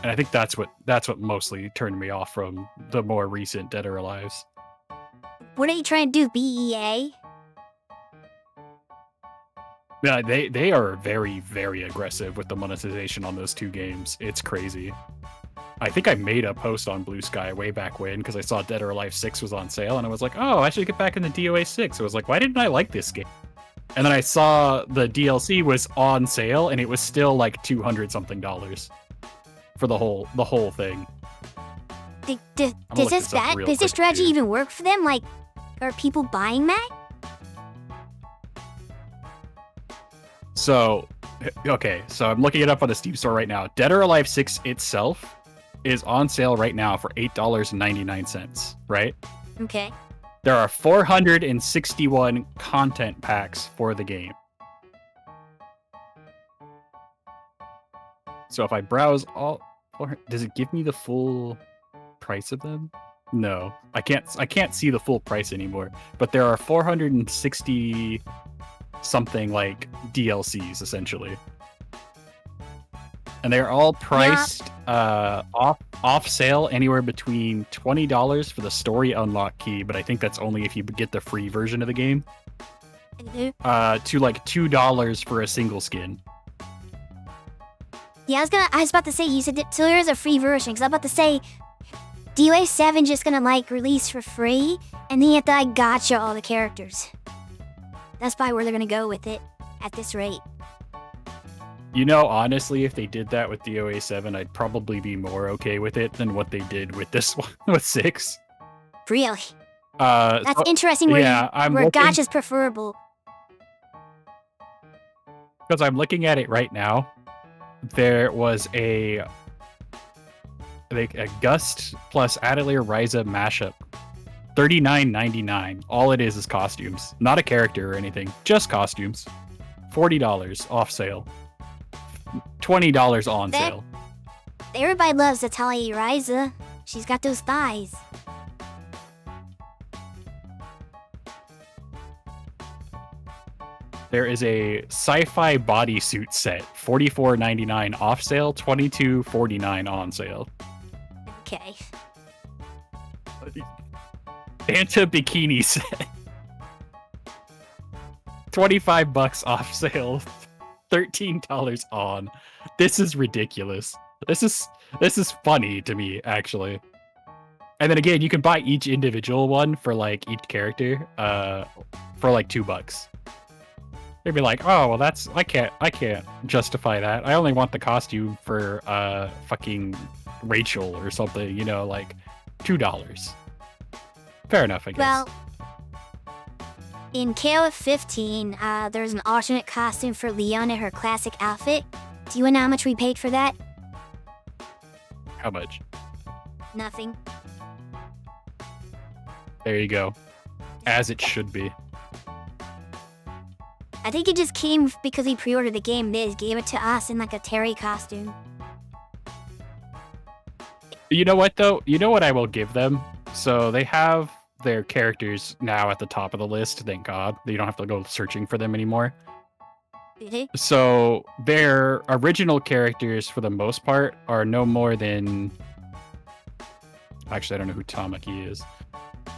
And I think that's what mostly turned me off from the more recent Dead or Alives. What are you trying to do, BEA? Yeah, they are very, very aggressive with the monetization on those 2 games. It's crazy. I think I made a post on Blue Sky way back when because I saw Dead or Alive 6 was on sale, and I was like, oh, I should get back in the DOA 6. I was like, why didn't I like this game? And then I saw the DLC was on sale, and it was still like $200-something for the whole thing. Does look this this up real does this quick, strategy too. even work for them? Like, are people buying that? So, okay, so I'm looking it up on the Steam store right now. Dead or Alive 6 itself is on sale right now for $8.99, right? Okay. There are 461 content packs for the game. So if I browse all, does it give me the full price of them? No, I can't see the full price anymore. But there are 460 something like DLCs essentially, and they're all priced off sale anywhere between $20 for the story unlock key, but I think that's only if you get the free version of the game. To like $2 for a single skin. Yeah, I was about to say, you said that, so there's a free version, because I was about to say, DOA 7 just gonna like release for free, and then you have to like gotcha all the characters. That's probably where they're gonna go with it at this rate. You know, honestly, if they did that with DOA 7, I'd probably be more okay with it than what they did with this one, with 6. Really? That's so- interesting where, yeah, I'm where looking- gotcha's preferable. Because I'm looking at it right now. There was a Gust plus Adelair Ryza mashup. $39.99. All it is costumes. Not a character or anything. Just costumes. $40 off sale. $20 on That- sale. Everybody loves Natalia Ryza. She's got those thighs. There is a sci-fi bodysuit set. $44.99 off sale. $22.49 on sale. Okay. Santa bikini set. $25 off sale. $13 on. This is ridiculous. This is funny to me, actually. And then again, you can buy each individual one for like each character, for like $2. They'd be like, oh well, that's I can't justify that. I only want the costume for fucking Rachel or something, you know, like $2. Fair enough, I guess. Well, in KoF 15, there's an alternate costume for Leon in her classic outfit. Do you know how much we paid for that? How much? Nothing. There you go. As it should be. I think it just came because we pre-ordered the game. They just gave it to us in like a Terry costume. You know what though? You know what I will give them? So they have their characters now at the top of the list, thank God. You don't have to go searching for them anymore. Mhm. So their original characters, for the most part, are no more than... Actually, I don't know who Tamaki is.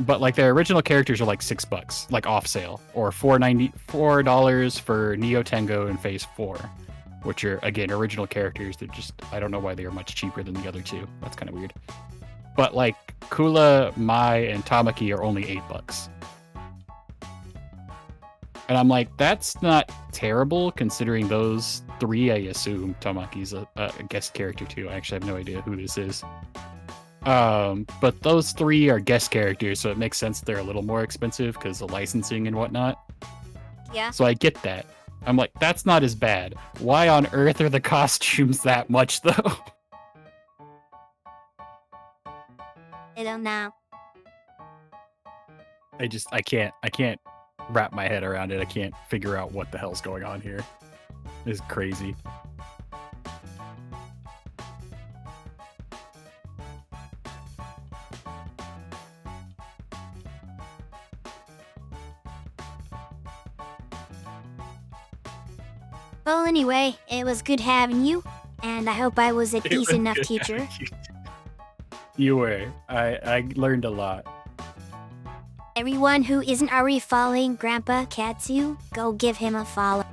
But like their original characters are like $6, like off sale, or $4 for Neo Tengo and Phase 4, which are again original characters. They're just, I don't know why they are much cheaper than the other two. That's kind of weird. But like Kula, Mai, and Tamaki are only $8. And I'm like, that's not terrible considering those three. I assume Tamaki's a guest character too. I actually have no idea who this is. But those three are guest characters, so it makes sense they're a little more expensive because of licensing and whatnot. Yeah. So I get that. I'm like, that's not as bad. Why on earth are the costumes that much though? I don't know. I can't wrap my head around it. I can't figure out what the hell's going on here. It's crazy. Well, anyway, it was good having you, and I hope I was a decent enough teacher. You were. I learned a lot. Everyone who isn't already following Grandpa Katsu, go give him a follow.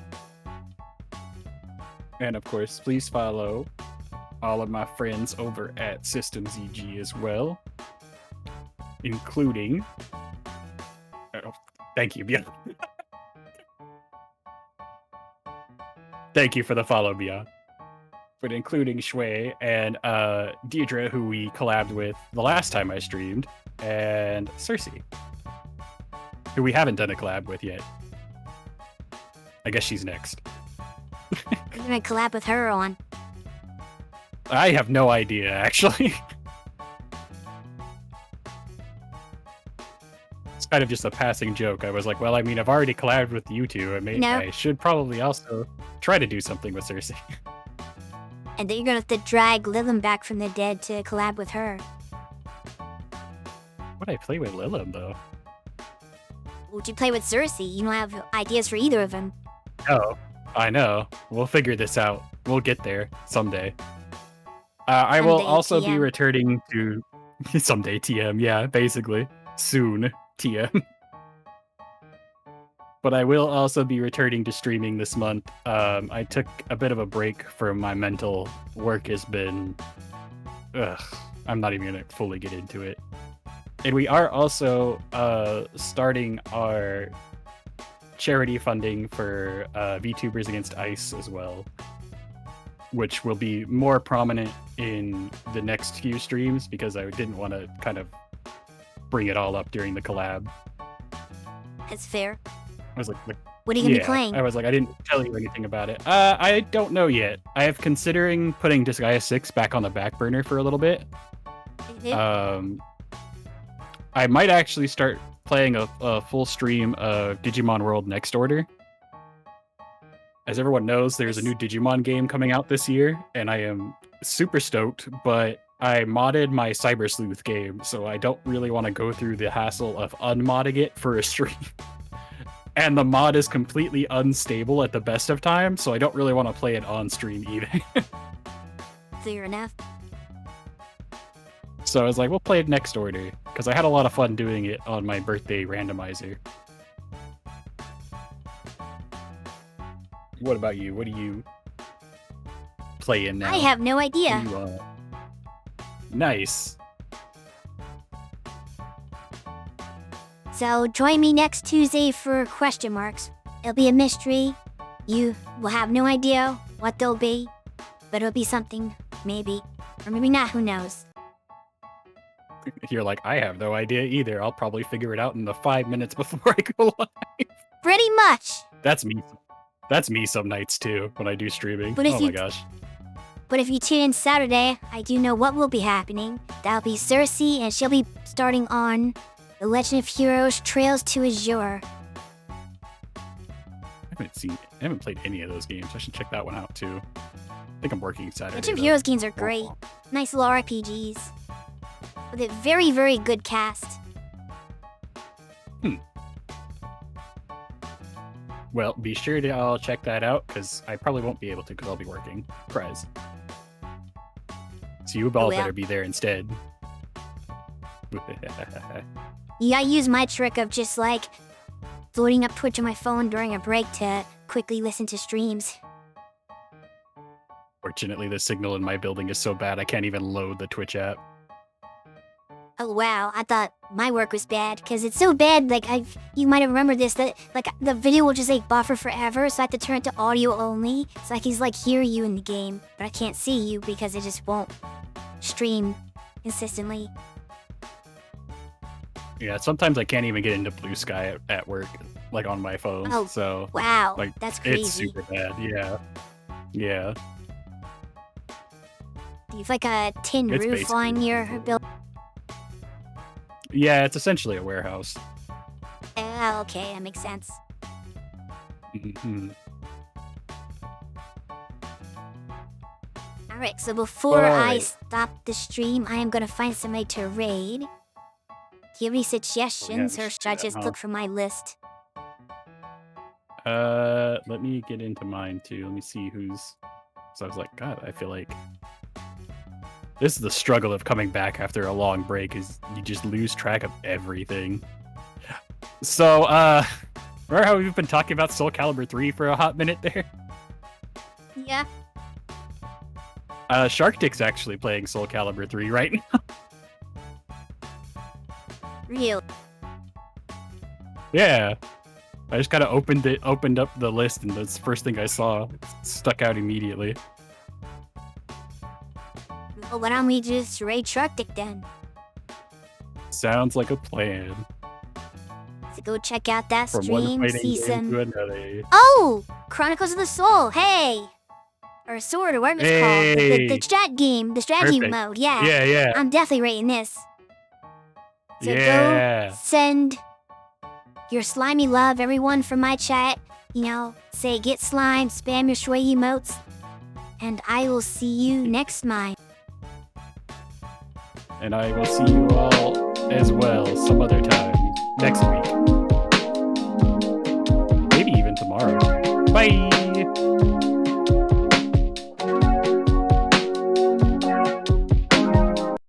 And of course, please follow all of my friends over at Systems EG as well, including... Oh, thank you, Bia. Thank you for the follow, Bia. But including Shui and Deidre, who we collabed with the last time I streamed, and Cersei, who we haven't done a collab with yet. I guess she's next. I'm gonna collab with her on. I have no idea, actually. It's kind of just a passing joke. I was like, well, I mean, I've already collabed with you two. I should probably also try to do something with Cersei. And then you're gonna have to drag Lillian back from the dead to collab with her. I play with Lilum though? Would you play with Cersei? You don't have ideas for either of them. Oh, I know. We'll figure this out. We'll get there someday. I will Someday, also be TM. returning to someday TM. Yeah, basically soon TM. But I will also be returning to streaming this month. I took a bit of a break from my mental work. Has been, I'm not even gonna fully get into it. And we are also starting our charity funding for VTubers Against ICE as well, which will be more prominent in the next few streams because I didn't want to kind of bring it all up during the collab. That's fair. I was like What are you gonna be playing? I was like, I didn't tell you anything about it. I don't know yet. I have considering putting Disgaea 6 back on the back burner for a little bit. I might actually start playing a full stream of Digimon World Next Order. As everyone knows, there's a new Digimon game coming out this year, and I am super stoked, but I modded my Cyber Sleuth game, so I don't really want to go through the hassle of unmodding it for a stream. And the mod is completely unstable at the best of times, so I don't really want to play it on stream either. Fair enough. So I was like, we'll play it Next Order, because I had a lot of fun doing it on my birthday randomizer. What about you? What do you play in now? I have no What idea. do you, Nice. So join me next Tuesday for question marks. It'll be a mystery. You will have no idea what they'll be, but it'll be something, maybe. Or maybe not, who knows. You're like, I have no idea either. I'll probably figure it out in the 5 minutes before I go live. Pretty much. That's me. That's me some nights too when I do streaming. But if Oh you- my gosh. But if you tune in Saturday, I do know what will be happening. That'll be Cersei, and she'll be starting on The Legend of Heroes Trails to Azure. I haven't played any of those games. I should check that one out too. I think I'm working Saturday. Legend of though. Heroes games are great. Nice little RPGs. With a very, very good cast. Well, be sure to all check that out because I probably won't be able to because I'll be working. Surprise. So you all well. better be there instead. Yeah, I use my trick of just like loading up Twitch on my phone during a break to quickly listen to streams. Fortunately, the signal in my building is so bad I can't even load the Twitch app. Oh wow, I thought my work was bad because it's so bad. Like you might have remembered this that like the video will just like buffer forever, so I have to turn it to audio only, so I can like hear you in the game, but I can't see you because it just won't stream consistently. Yeah, sometimes I can't even get into Blue Sky at work, like on my phone. Oh, so Wow, like that's crazy. it's super bad. Yeah, yeah. Do you have like a tin It's roof on basically- your building? Yeah, it's essentially a warehouse. Oh, okay, that makes sense. Mhm. Alright, so before Well, I alright. stop the stream, I am gonna find somebody to raid. Do you have any suggestions, we or should should I do that just now. look from my list? Let me get into mine too. Let me see who's. So I was like, God, I feel like this is the struggle of coming back after a long break. Is you just lose track of everything. So, remember how we've been talking about Soul Calibur 3 for a hot minute there? Yeah. Shark Dick's actually playing Soul Calibur 3 right now. Real. Yeah. I just kind of opened up the list, and that's the first thing I saw. It stuck out immediately. Well, why don't we just raid Shark Dick then? Sounds like a plan. So go check out that From one stream, fighting see game some... to another. Oh! Chronicles of the Soul, hey! Or Sword, or whatever it's called. The Hey! strat game, the strategy Perfect. mode, yeah. Yeah, yeah, I'm definitely rating this. So yeah. go send your slimy love, everyone from my chat. You know, say get slime, spam your Shui emotes. And I will see you next time. And I will see you all as well some other time next week. Maybe even tomorrow. Bye!